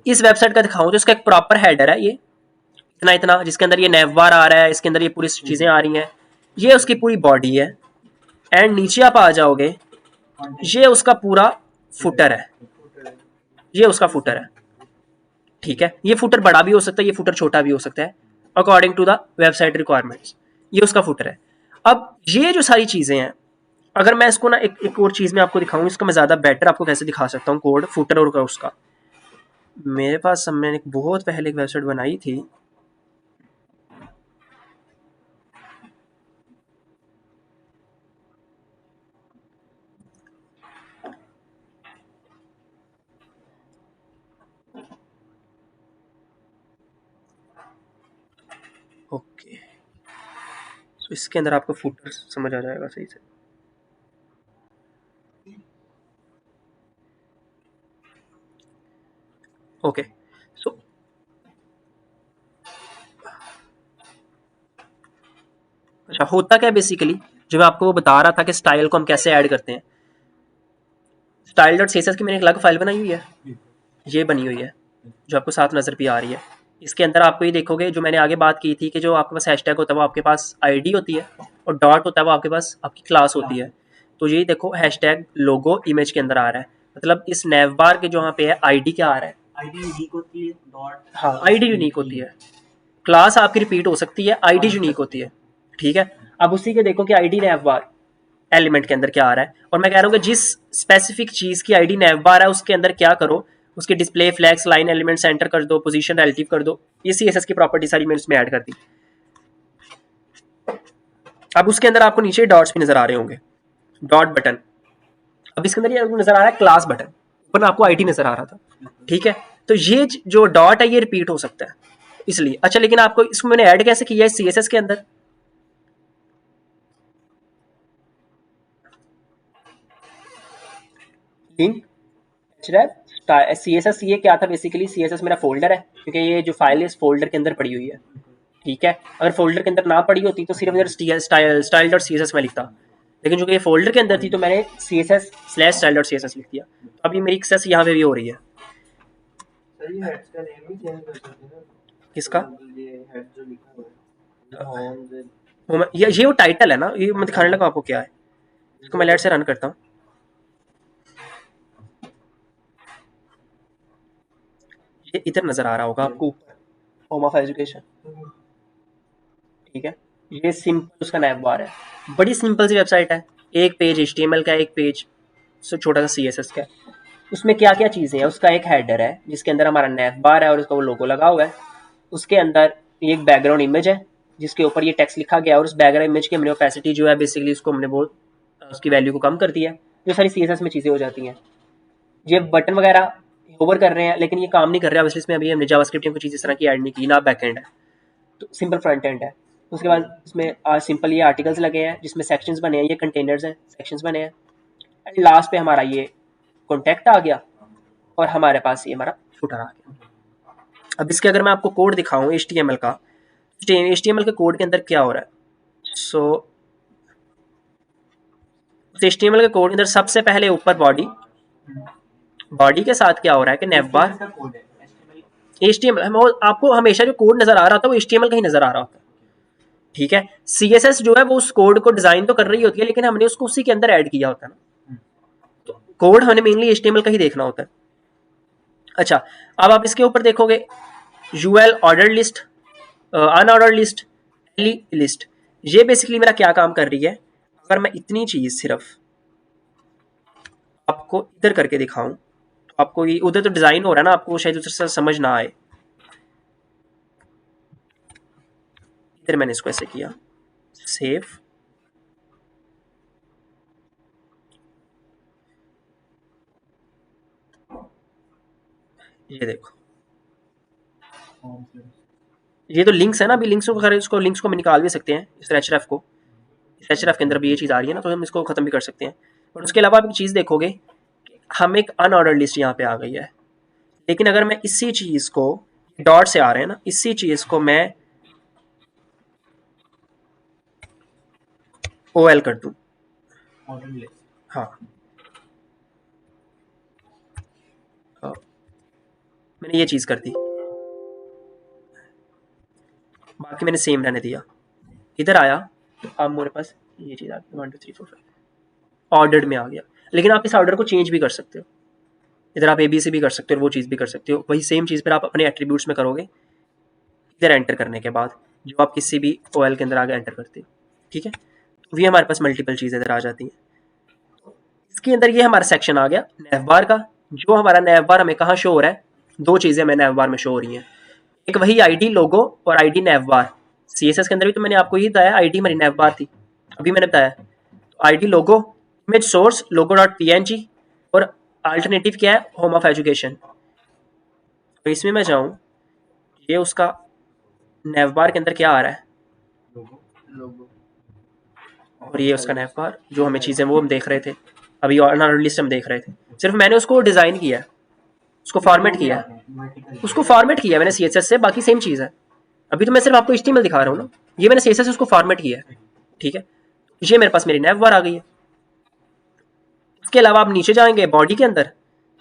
इस वेबसाइट का दिखाऊं तो इसका एक प्रॉपर हेडर है, ये इतना इतना, जिसके अंदर ये नेव बार आ रहा है, इसके अंदर ये पूरी चीजें आ रही हैं, ये उसकी पूरी बॉडी है। एंड नीचे आप आ जाओगे, ये उसका पूरा फुटर है, ये उसका फुटर है। ठीक है, ये फुटर बड़ा भी हो सकता है, ये फुटर छोटा भी हो सकता है, according to the website requirements. ये उसका फुटर है। अब ये जो सारी चीजें हैं, अगर मैं इसको ना एक और चीज में आपको दिखाऊं, इसको मैं ज्यादा बेटर आपको कैसे दिखा सकता हूँ, कोड फुटर और उसका, मेरे पास मैंने बहुत पहले एक वेबसाइट बनाई थी, ओके, तो इसके अंदर आपको फुटर समझ आ जाएगा सही से। ओके, सो अच्छा, होता क्या बेसिकली, जो मैं आपको वो बता रहा था कि स्टाइल को हम कैसे ऐड करते हैं। स्टाइल डॉट सीएसएस की मैंने एक अलग फाइल बनाई हुई है, ये बनी हुई है जो आपको साथ नज़र भी आ रही है। इसके अंदर आपको ये देखोगे, जो मैंने आगे बात की थी कि जो आपके पास हैशटैग होता है वो आपके पास आईडी होती है, और डॉट होता है वो आपके पास आपकी क्लास होती है। तो ये देखो हैशटैग लोगो इमेज के अंदर आ रहा है, मतलब इस नैव बार के जो यहाँ पे है आईडी क्या आ रहा है, आईडी यूनिक होती है, डॉट हाँ आईडी यूनिक होती है। क्लास आपकी रिपीट हो सकती है, आईडी यूनिक होती है, ठीक है। अब उसी के देखो कि आईडी नैव बार एलिमेंट के अंदर क्या आ रहा है, और मैं कह रहा हूँ कि जिस स्पेसिफिक चीज़ की आईडी नैव बार है उसके अंदर क्या करो, उसके display flags line element centre कर दो, पोजीशन रिलेटिव कर दो, ये सीएसएस की प्रॉपर्टी सारी मैंने उसमें ऐड कर दी। अब उसके अंदर आपको नीचे डॉट्स भी नजर आ रहे होंगे, डॉट बटन। अब इसके अंदर ये नजर आ रहा है क्लास बटन, ऊपर आपको आईडी नजर आ रहा था, ठीक है। तो ये जो डॉट है ये रिपीट हो सकता है इसलिए। अच्छा, लेकिन आपको इसको मैंने ऐड कैसे किया है सीएसएस के अंदर, लिंक सीएसएस, ये क्या था बेसिकली, सीएसएस मेरा फोल्डर है, क्योंकि ये जो फाइल है इस फोल्डर के अंदर पड़ी हुई है, ठीक है। अगर फोल्डर के अंदर ना पड़ी होती तो सिर्फ इधर स्टाइल डॉट सीएसएस में लिखता, लेकिन चूंकि ये फोल्डर के अंदर थी तो मैंने CSS slash style dot CSS लिख दिया। अब ये मेरी एक्सेस यहाँ पे भी हो रही है। सर ये हेड्स का नेम भी चेंज कर सकते हैं ना, किसका, ये हेड जो लिखा हुआ है होम से ये वो टाइटल है ना, ये मैं दिखाने लगा आपको क्या है। इसको मैं लेट से रन करता हूँ, ये इधर नजर आ रहा होगा आपको ऊपर, होम ऑफ एजुकेशन, ठीक है। ये सिंपल उसका नैव बार है, बड़ी सिंपल सी वेबसाइट है, एक पेज HTML का, एक पेज छोटा सा CSS का। उसमें क्या क्या चीज़ें हैं, उसका एक हेडर है जिसके अंदर हमारा नैव बार है और उसका वो लोगो लगा हुआ है। उसके अंदर एक बैकग्राउंड इमेज है जिसके ऊपर ये टेक्स्ट लिखा गया, और उस बैकग्राउंड इमेज की हमने ओपेसिटी जो है बेसिकली उसको हमने वो उसकी वैल्यू को कम कर दिया। जो सारी CSS में चीज़ें हो जाती हैं। ये बटन वगैरह होवर कर रहे हैं लेकिन ये काम नहीं कर रहा, इसलिए इसमें अभी हमने जावास्क्रिप्ट में कोई चीज़ इस तरह की ऐड नहीं की ना, बैकएंड है तो सिंपल फ्रंट एंड है। उसके बाद इसमें सिंपल ये आर्टिकल्स लगे हैं जिसमें सेक्शंस बने हैं, ये कंटेनर्स हैं, सेक्शंस बने हैं। एंड लास्ट पे हमारा ये कॉन्टैक्ट आ गया और हमारे पास ये हमारा फुटर आ गया। अब इसके अगर मैं आपको कोड दिखाऊं HTML का, HTML के कोड के अंदर क्या हो रहा है, सो HTML के कोड के अंदर सबसे पहले ऊपर बॉडी के साथ क्या हो रहा है कि नैव बार इसका कोड है HTML, आपको हमेशा जो कोड नजर आ रहा था वो HTML का ही नजर आ रहा होता है, ठीक है। CSS जो है वो उस कोड को डिजाइन तो कर रही होती है लेकिन हमने उसको उसी के अंदर ऐड किया होता है ना, तो कोड हमें मेनली HTML का ही देखना होता है। अच्छा, अब आप इसके ऊपर देखोगे UL order list, unordered list, list, ये बेसिकली मेरा क्या काम कर रही है। अगर मैं इतनी चीज सिर्फ आपको इधर करके दिखाऊं तो आपको ये उधर तो डिजाइन हो रहा है ना, आपको शायद उधर से समझ ना आए। इधर मैंने इसको ऐसे किया, सेव, ये देखो, ये तो लिंक्स है ना, अभी लिंक्स को इसको लिंक्स को हम निकाल भी सकते हैं इस href को, इस href के अंदर भी ये चीज़ आ रही है ना, तो हम इसको खत्म भी कर सकते हैं। और उसके अलावा आप एक चीज़ देखोगे, हम एक अनऑर्डर लिस्ट यहाँ पे आ गई है, लेकिन अगर मैं इसी चीज़ को डॉट से आ रहे हैं ना, इसी चीज़ को मैं OL कर दूं, ऑर्डर लिस्ट, हाँ मैंने ये चीज़ कर दी, बाकी मैंने सेम रहने दिया। इधर आया तो अब मेरे पास ये चीज़ आ गई 1 2 3 4 5 ऑर्डर्ड में आ गया। लेकिन आप इस ऑर्डर को चेंज भी कर सकते हो, इधर आप ABC भी कर सकते हो और वो चीज़ भी कर सकते हो, वही सेम चीज़ पर आप अपने एट्रीब्यूट्स में करोगे इधर एंटर करने के बाद, जो आप किसी भी OL के अंदर आगे एंटर करते हो, ठीक है। तो ये हमारे पास मल्टीपल चीज़ें इधर आ जाती हैं। इसके अंदर ये हमारा सेक्शन आ गया नैव बार का, जो हमारा नैव बार हमें कहाँ शो हो रहा है, दो चीज़ें हमें नैव बार में शो हो रही हैं, एक वही आईडी लोगो और आईडी नैव बार। CSS के अंदर भी तो मैंने आपको यही बताया, आईडी हमारी नैव बार थी, अभी मैंने बताया ID logo, image source logo dot PNG, और अल्टरनेटिव क्या है, होम ऑफ एजुकेशन। तो इसमें मैं जाऊँ, ये उसका नैव बार के अंदर क्या आ रहा है, लोगो और ये उसका नैव बार, जो हमें चीज़ें वो हम देख रहे थे अभी, अनऑर्डर लिस्ट हम देख रहे थे, सिर्फ मैंने उसको डिज़ाइन किया, उसको फॉर्मेट किया, उसको फॉर्मेट किया मैंने CSS से, बाकी सेम चीज़ है। अभी तो मैं सिर्फ आपको HTML दिखा रहा हूँ ना, ये मैंने CSS से उसको फॉर्मेट किया है, ठीक है, ये मेरे पास मेरी nav बार आ गई है। इसके अलावा आप नीचे जाएंगे बॉडी के अंदर,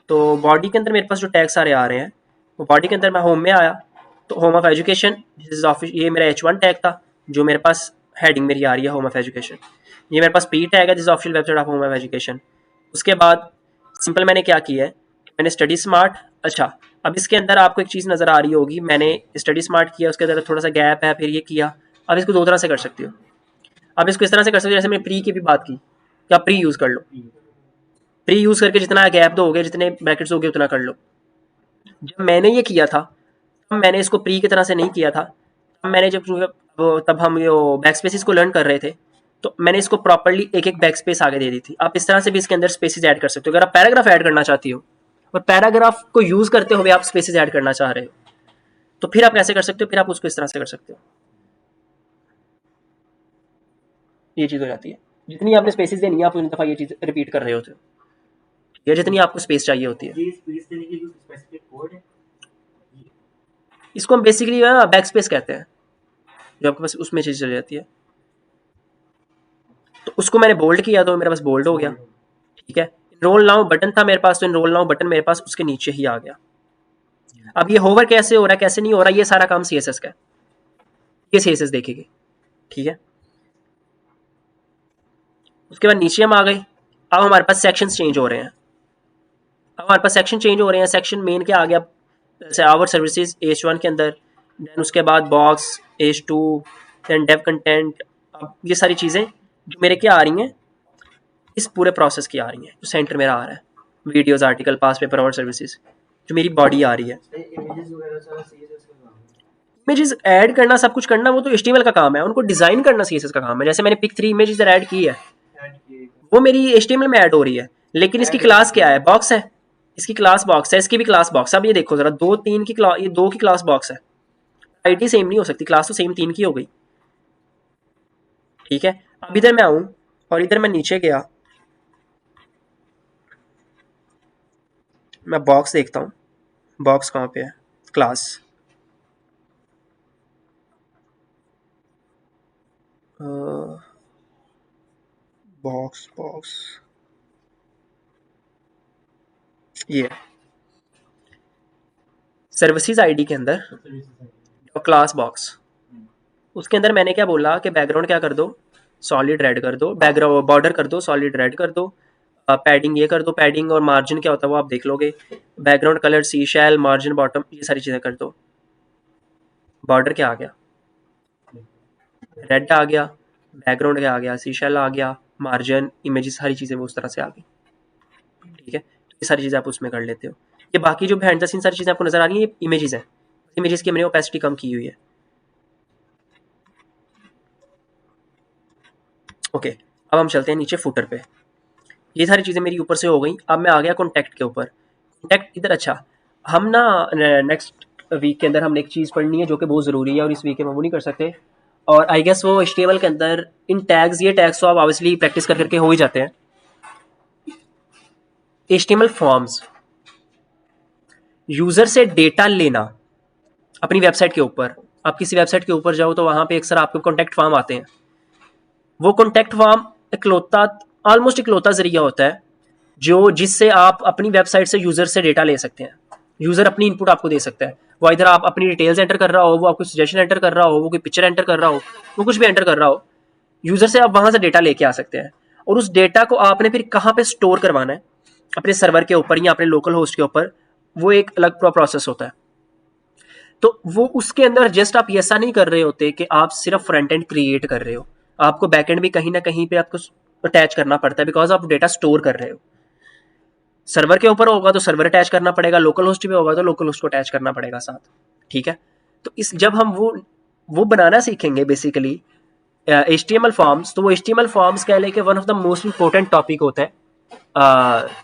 तो बॉडी के अंदर मेरे पास जो टैग सारे आ रहे हैं, वो बॉडी के अंदर मैं होम में आया तो होम ऑफ एजुकेशन, ये मेरा H1 टैग था जो मेरे पास हेडिंग मेरी आ रही है होम ऑफ एजुकेशन। ये मेरे पास P टैग है, this official website of home of education. उसके बाद सिंपल मैंने क्या किया है, मैंने स्टडी स्मार्ट, अच्छा अब इसके अंदर आपको एक चीज़ नज़र आ रही होगी, मैंने स्टडी स्मार्ट किया, उसके अंदर थोड़ा सा गैप है, फिर ये किया। अब इसको दो तरह से कर सकते हो, अब इसको इस तरह से कर सकते हो जैसे मैंने प्री की भी बात की कि आप प्री यूज़ कर लो, प्री यूज़ करके जितना गैप दोगे, जितने ब्रैकेट्स दोगे उतना कर लो। जब मैंने ये किया था तब मैंने इसको प्री की तरह से नहीं किया था, तब मैंने तब हम ये बैक स्पेसिस को लर्न कर रहे थे, तो मैंने इसको प्रॉपर्ली एक एक बैक स्पेस आगे दे दी थी। आप इस तरह से भी इसके अंदर स्पेसिस ऐड कर सकते हो। अगर आप पैराग्राफ ऐड करना चाहती हो और पैराग्राफ को यूज़ करते हुए आप स्पेसिस ऐड करना चाह रहे हो, तो फिर आप कैसे कर सकते हो, फिर आप उसको इस तरह से कर सकते हो। ये चीज़ हो जाती है, जितनी आपने स्पेसिस देनी है आप उतनी दफ़ा ये चीज़ रिपीट कर रहे होते हो, या जितनी आपको स्पेस चाहिए होती है। ये स्पेस देने के लिए स्पेसिफिक कोड है? इसको हम बेसिकली बैक स्पेस कहते हैं, जो आपके पास उसमें चीज़ चली जाती है। तो उसको मैंने बोल्ड किया तो मेरे पास बोल्ड हो गया, ठीक है। इनरोल नाउ बटन था मेरे पास, तो इनरोल नाउ बटन मेरे पास उसके नीचे ही आ गया। अब ये होवर कैसे हो रहा है, कैसे नहीं हो रहा, ये सारा काम CSS का है, ये CSS देखेगी, ठीक है। उसके बाद नीचे हम आ गए, अब हमारे पास सेक्शंस चेंज हो रहे हैं, अब हमारे पास सेक्शन चेंज हो रहे हैं। सेक्शन मेन क्या आ गया, जैसे आवर सर्विसेज H1 के अंदर, देन उसके बाद box H2, then Dave content. अब ये सारी चीज़ें जो मेरे क्या आ रही हैं, इस पूरे प्रोसेस की आ रही हैं, जो सेंटर मेरा आ रहा है, वीडियोस, आर्टिकल, पास पेपर और सर्विसेज, जो मेरी बॉडी आ रही है। इमेजेस वगैरह सारा CSS का काम है। इमेजेस ऐड करना, सब कुछ करना वो तो HTML का काम है, उनको डिज़ाइन करना CSS का काम है। जैसे मैंने पिक 3 इमेजेस ऐड की है, ऐड किए वो मेरी HTML में ऐड हो रही है, लेकिन इसकी क्लास क्या है, बॉक्स है, इसकी क्लास बॉक्स है, इसकी भी क्लास बॉक्स है। अब ये देखो जरा, 2 3 की क्लास, ये 2 की क्लास बॉक्स है, आईडी सेम नहीं हो सकती, क्लास तो सेम 3 की हो गई, ठीक है। अब इधर मैं आऊँ और इधर मैं नीचे गया, मैं बॉक्स देखता हूँ, बॉक्स कहाँ पे है, क्लास, बॉक्स बॉक्स ये सर्विसेज आईडी के अंदर और क्लास बॉक्स, उसके अंदर मैंने क्या बोला कि बैकग्राउंड क्या कर दो, सॉलिड रेड कर दो, बैकग्राउंड बॉर्डर कर दो सॉलिड रेड कर दो, पैडिंग ये कर दो, पैडिंग और मार्जिन क्या होता है वो आप देख लोगे, बैकग्राउंड कलर सी शैल, मार्जिन बॉटम, ये सारी चीज़ें कर दो। बॉर्डर क्या आ गया, रेड आ गया, बैकग्राउंड क्या आ गया, सी शैल आ गया, मार्जिन, इमेजेस, सारी चीज़ें वो उस तरह से आ गई, ठीक है। ये सारी चीज़ें आप उसमें कर लेते हो। ये बाकी जो बिहाइंड द सीन सारी चीज़ें आपको नजर आ रही हैं, ये इमेजेस हैं, इमेजेस की मैंने ओपेसिटी कम की हुई है, ओके। अब हम चलते हैं नीचे फुटर पे, ये सारी चीज़ें मेरी ऊपर से हो गई। अब मैं आ गया कॉन्टैक्ट के ऊपर, कॉन्टैक्ट इधर, अच्छा हम ना नेक्स्ट वीक के अंदर हमने एक चीज़ पढ़नी है जो कि बहुत ज़रूरी है और इस वीक में वो नहीं कर सकते, और आई गेस वो HTML के अंदर इन टैग्स, ये टैग्स तो आप ऑब्वियसली प्रैक्टिस कर करके हो ही जाते हैं। HTML फॉर्म्स, यूज़र से डेटा लेना अपनी वेबसाइट के ऊपर, आप किसी वेबसाइट के ऊपर जाओ तो वहाँ पे अक्सर आपके कॉन्टैक्ट फॉर्म आते हैं, वो कॉन्टैक्ट फॉर्म इकलौता, ऑलमोस्ट इकलौता जरिया होता है जो जिससे आप अपनी वेबसाइट से यूज़र से डेटा ले सकते हैं। यूज़र अपनी इनपुट आपको दे सकता है, वो इधर आप अपनी डिटेल्स एंटर कर रहा हो, वो आपको सजेशन एंटर कर रहा हो, वो कोई पिक्चर एंटर कर रहा हो, वो कुछ भी एंटर कर रहा हो, यूज़र से आप वहाँ से डेटा लेके आ सकते हैं। और उस डेटा को आपने फिर कहाँ पे स्टोर करवाना है, अपने सर्वर के ऊपर या अपने लोकल होस्ट के ऊपर, वो एक अलग प्रोसेस होता है। तो वो उसके अंदर जस्ट आप ऐसा नहीं कर रहे होते कि आप सिर्फ फ्रंट एंड क्रिएट कर रहे हो, आपको बैक एंड भी कहीं ना कहीं पे आपको अटैच करना पड़ता है, बिकॉज आप डेटा स्टोर कर रहे हो। सर्वर के ऊपर होगा तो सर्वर अटैच करना पड़ेगा, लोकल होस्ट पे होगा तो लोकल होस्ट को अटैच करना पड़ेगा साथ, ठीक है। तो इस जब हम वो बनाना सीखेंगे बेसिकली HTML फॉर्म्स, तो वो HTML फॉर्म्स कह लेके one of the most important topic होता है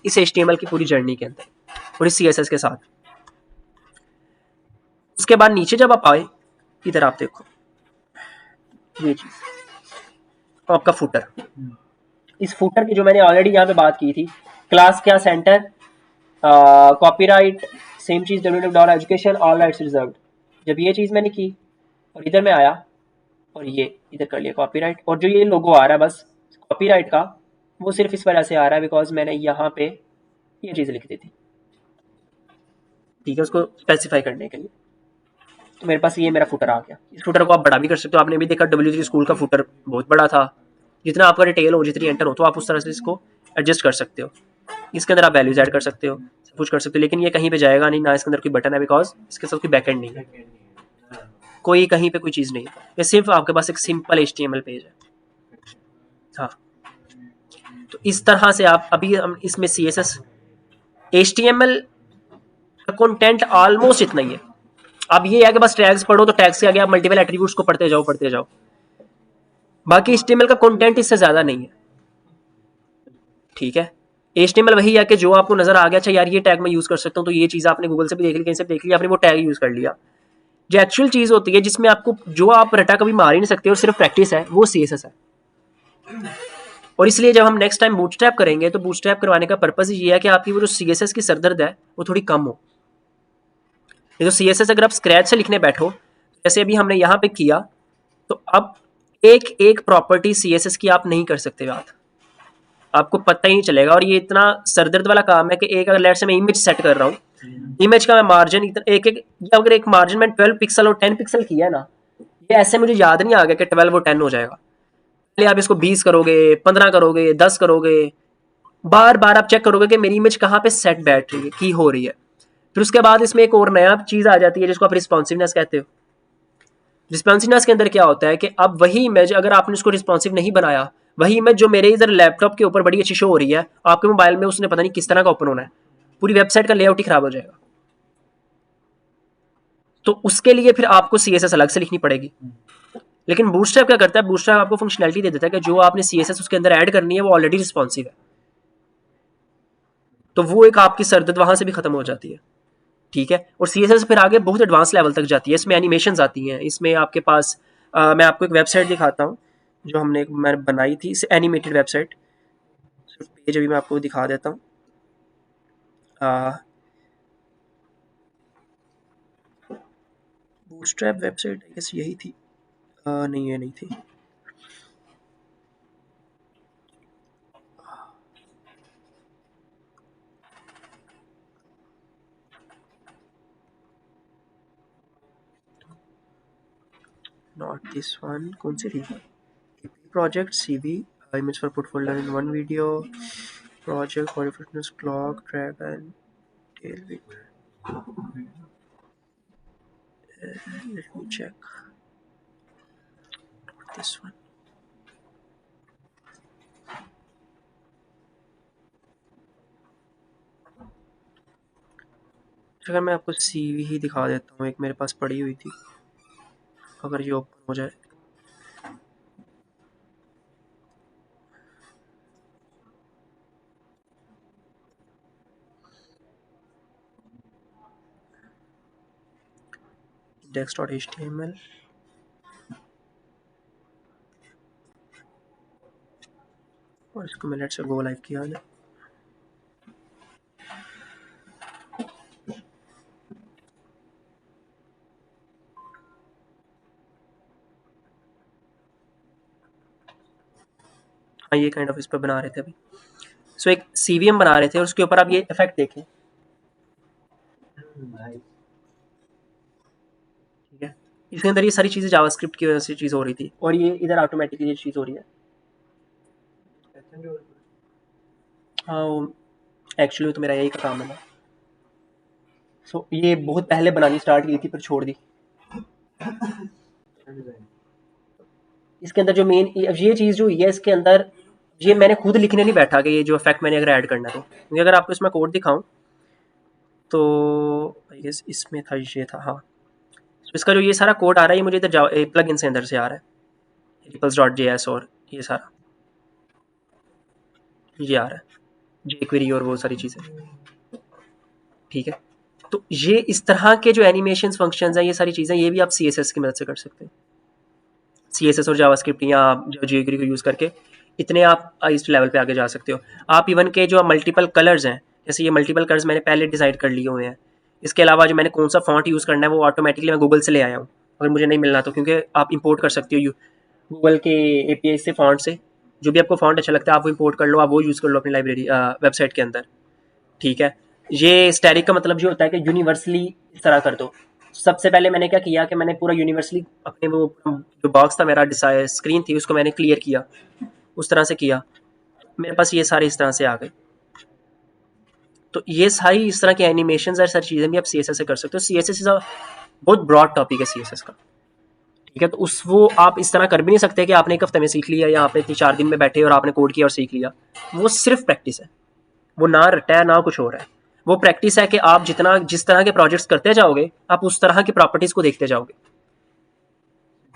इस HTML की पूरी जर्नी के अंदर और इस CSS के साथ। उसके बाद नीचे जब आप आए, इधर आप देखो ये चीज आपका फुटर, इस फुटर की जो मैंने ऑलरेडी यहाँ पे बात की थी, क्लास क्या, सेंटर, कॉपीराइट, सेम चीज www.education, ऑल राइट्स रिजर्व्ड। जब ये चीज मैंने की और इधर में आया और ये इधर कर लिया कॉपीराइट, और जो ये लोगो आ रहा है बस कॉपीराइट का, वो सिर्फ इस वजह से आ रहा है बिकॉज मैंने यहाँ पे ये चीज़ लिख दी थी, ठीक है, उसको स्पेसिफाई करने के लिए। तो मेरे पास ये मेरा फुटर आ गया। इस फुटर को आप बड़ा भी कर सकते हो, आपने भी देखा W3 स्कूल का फुटर बहुत बड़ा था, जितना आपका डिटेल हो, जितनी एंटर हो, तो आप उस तरह से इसको एडजस्ट कर सकते हो। इसके अंदर आप वैल्यूज ऐड कर सकते हो, सब कुछ कर सकते हो, लेकिन ये कहीं पे जाएगा नहीं, ना इसके अंदर कोई बटन है बिकॉज इसके साथ कोई बैकएंड नहीं है, कोई कहीं पे कोई चीज़ नहीं है, ये सिर्फ आपके पास एक सिंपल HTML पेज है। हाँ, तो इस तरह से आप अभी हम इसमें CSS HTML का कंटेंट ऑलमोस्ट इतना ही है। अब ये है कि बस टैग्स पढ़ो, तो टैग्स के आगे आप मल्टीपल एट्रीब्यूट्स को पढ़ते जाओ, बाकी HTML का कंटेंट इससे ज़्यादा नहीं है, ठीक है। HTML वही है कि जो आपको नजर आ गया, अच्छा यार ये टैग मैं यूज़ कर सकता हूँ, तो ये चीज़ आपने गूगल से भी देख ली, कहीं से भी देख ली, आपने वो टैग यूज़ कर लिया। जो एक्चुअल चीज़ होती है जिसमें आपको जो आप रटा कभी मार ही नहीं सकते और सिर्फ प्रैक्टिस है, वो CSS है। और इसलिए जब हम नेक्स्ट टाइम बूटस्ट्रैप करेंगे, तो बूटस्ट्रैप करवाने का पर्पज़ ये है कि आपकी वो जो CSS की सरदर्द है वो थोड़ी कम हो। ये जो CSS अगर आप स्क्रैच से लिखने बैठो, जैसे अभी हमने यहाँ पे किया, तो अब एक एक प्रॉपर्टी CSS की आप नहीं कर सकते बात, आपको पता ही नहीं चलेगा। और ये इतना सरदर्द वाला काम है कि एक अगर लेट से मैं इमेज सेट कर रहा हूँ, इमेज का मैं मार्जिन एक एक, या अगर एक मार्जिन में 12 पिक्सल और 10 पिक्सल किया है ना, ये ऐसे मुझे याद नहीं आ गया कि 12 और 10 हो जाएगा। पहले आप इसको 20 करोगे, 15 करोगे, 10 करोगे, बार बार आप चेक करोगे कि मेरी इमेज कहाँ पे सेट बैठ रही है, की हो रही है। फिर उसके बाद इसमें एक और नया चीज़ आ जाती है जिसको आप रिस्पॉन्सिवनेस कहते हो। रिस्पॉन्सिवनेस के अंदर क्या होता है कि अब वही इमेज अगर आपने उसको रिस्पॉन्सिव नहीं बनाया, वही इमेज जो मेरे इधर लैपटॉप के ऊपर बड़ी अच्छी शो हो रही है, आपके मोबाइल में उसने पता नहीं किस तरह का ओपन होना है, पूरी वेबसाइट का लेआउट ही खराब हो जाएगा। तो उसके लिए फिर आपको CSS अलग से लिखनी पड़ेगी। लेकिन बूटस्ट्रैप क्या करता है, बूटस्ट्रैप आपको फंक्शनैलिटी दे देता है कि जो आपने CSS उसके अंदर ऐड करनी है वो ऑलरेडी रिस्पॉन्सिव है, तो वो एक आपकी सरदर्द वहां से भी खत्म हो जाती है, ठीक है। और CSS फिर आगे बहुत एडवांस लेवल तक जाती है, इसमें एनिमेशंस आती हैं, इसमें आपके पास मैं आपको एक वेबसाइट दिखाता हूँ जो मैंने बनाई थी, एनिमेटेड वेबसाइट, पेज अभी मैं आपको दिखा देता हूँ। बूटस्ट्रैप वेबसाइट आई गेस यही थी, नहीं ये नहीं थी, नॉट दिस वन, कौन सी थी, project CV, image for put folder in one video, project for fitness clock, track and tail whip. Let me check. Not this one. अगर मैं आपको CV ही दिखा देता हूँ, एक मेरे पास पड़ी हुई थी, अगर ये ओपन हो जाए, index.html, और इसको मैं लेट से गो लाइव किया है। हाँ, ये काइंड ऑफ इस पर बना रहे थे अभी, सो एक CV हम बना रहे थे और उसके ऊपर आप ये इफेक्ट देखें, ठीक है। इसके अंदर ये सारी चीज़ें जावास्क्रिप्ट की वजह से चीज़ हो रही थी, और ये इधर ऑटोमेटिकली ये चीज़ हो रही है। हाँ, एक्चुअली तो मेरा यही का काम है ना, सो ये बहुत पहले बनानी स्टार्ट की थी पर छोड़ दी। इसके अंदर जो मेन ये चीज़ जो है इसके अंदर, ये मैंने खुद लिखने नहीं बैठा कि ये जो इफेक्ट मैंने अगर ऐड करना है, तो क्योंकि अगर आपको इसमें कोड दिखाऊं तो ये इसमें था, ये था, हाँ। तो इसका जो ये सारा कोड आ रहा है, ये मुझे इधर प्लगइन से अंदर से आ रहा है, ripples.js, और ये सारा ये आ रहा है jQuery और वो सारी चीज़ें, ठीक है। तो ये इस तरह के जो एनिमेशंस फंक्शंस हैं, ये सारी चीज़ें, ये भी आप CSS की मदद से कर सकते हैं। CSS और जावास्क्रिप्ट या जो jQuery को यूज़ करके इतने आप इस लेवल पे आगे जा सकते हो। आप इवन के जो मल्टीपल कलर्स हैं, जैसे ये मल्टीपल कलर्स मैंने पहले डिसाइड कर लिए हुए हैं, इसके अलावा जो मैंने कौन सा फॉन्ट यूज़ करना है वो ऑटोमेटिकली मैं गूगल से ले आया हूँ। अगर मुझे नहीं मिलना तो, क्योंकि आप इंपोर्ट कर सकते हो गूगल के API से, फॉन्ट से, जो भी आपको फॉन्ट अच्छा लगता है आप वो इंपोर्ट कर लो, आप वो यूज़ कर लो अपनी लाइब्रेरी वेबसाइट के अंदर, ठीक है। ये स्टैटिक का मतलब ये होता है कि यूनिवर्सली इस तरह कर दो। सबसे पहले मैंने क्या किया कि मैंने पूरा यूनिवर्सली अपने वो जो बॉक्स था मेरा, स्क्रीन थी, उसको मैंने क्लियर किया, उस तरह से किया, मेरे पास ये सारे इस तरह से आ गए। तो ये सारी इस तरह की एनिमेशन और सारी चीज़ें भी आप CSS से कर सकते हो। CSS इज अ बहुत ब्रॉड टॉपिक है CSS का, ठीक है। तो उस वो आप इस तरह कर भी नहीं सकते कि आपने एक हफ्ते में सीख लिया या आपने 4 दिन में बैठे और आपने कोड किया और सीख लिया। वो सिर्फ प्रैक्टिस है, वो ना रटा है ना कुछ हो रहा है। वो प्रैक्टिस है कि आप जिस तरह के प्रोजेक्ट्स करते जाओगे आप उस तरह की प्रॉपर्टीज़ को देखते जाओगे,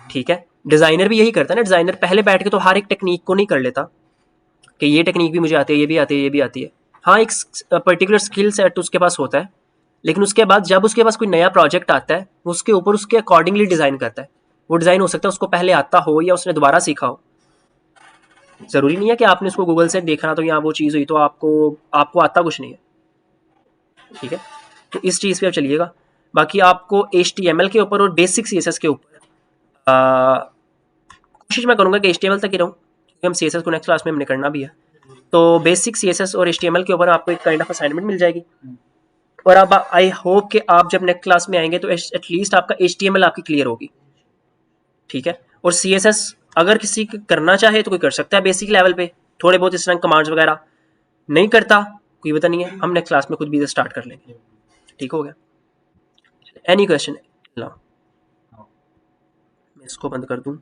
ठीक है। डिज़ाइनर भी यही करता है ना, डिज़ाइनर पहले बैठ के तो हर एक टेक्निक को नहीं कर लेता कि ये टेक्निक भी मुझे आती है, ये भी आती है, ये भी आती है। हाँ, एक पर्टिकुलर स्किल सेट उसके पास होता है, लेकिन उसके बाद जब उसके पास कोई नया प्रोजेक्ट आता है वो उसके ऊपर उसके अकॉर्डिंगली डिज़ाइन करता है। वो डिज़ाइन हो सकता है उसको पहले आता हो या उसने दोबारा सीखा हो। ज़रूरी नहीं है कि आपने उसको गूगल से देखा तो यहाँ वो चीज़ हुई तो आपको आता कुछ नहीं है, ठीक है। तो इस चीज़ पे आप चलिएगा। बाकी आपको HTML के ऊपर और बेसिक CSS के ऊपर कोशिश मैं करूँगा कि HTML तक ही रहूँ, क्योंकि हम CSS को नेक्स्ट क्लास में हमने करना भी है। तो बेसिक CSS और HTML के ऊपर आपको एक काइंड ऑफ असाइनमेंट मिल जाएगी, और अब आई होप कि आप जब नेक्स्ट क्लास में आएंगे तो एटलीस्ट आपका HTML आपकी क्लियर होगी, ठीक है। और CSS अगर किसी करना चाहे तो कोई कर सकता है बेसिक लेवल पे, थोड़े बहुत इस तरह कमांड्स वगैरह। नहीं करता कोई पता नहीं है, हम नेक्स्ट क्लास में खुद भी स्टार्ट कर लेंगे, ठीक हो गया। Any question? मैं इसको बंद कर दूं।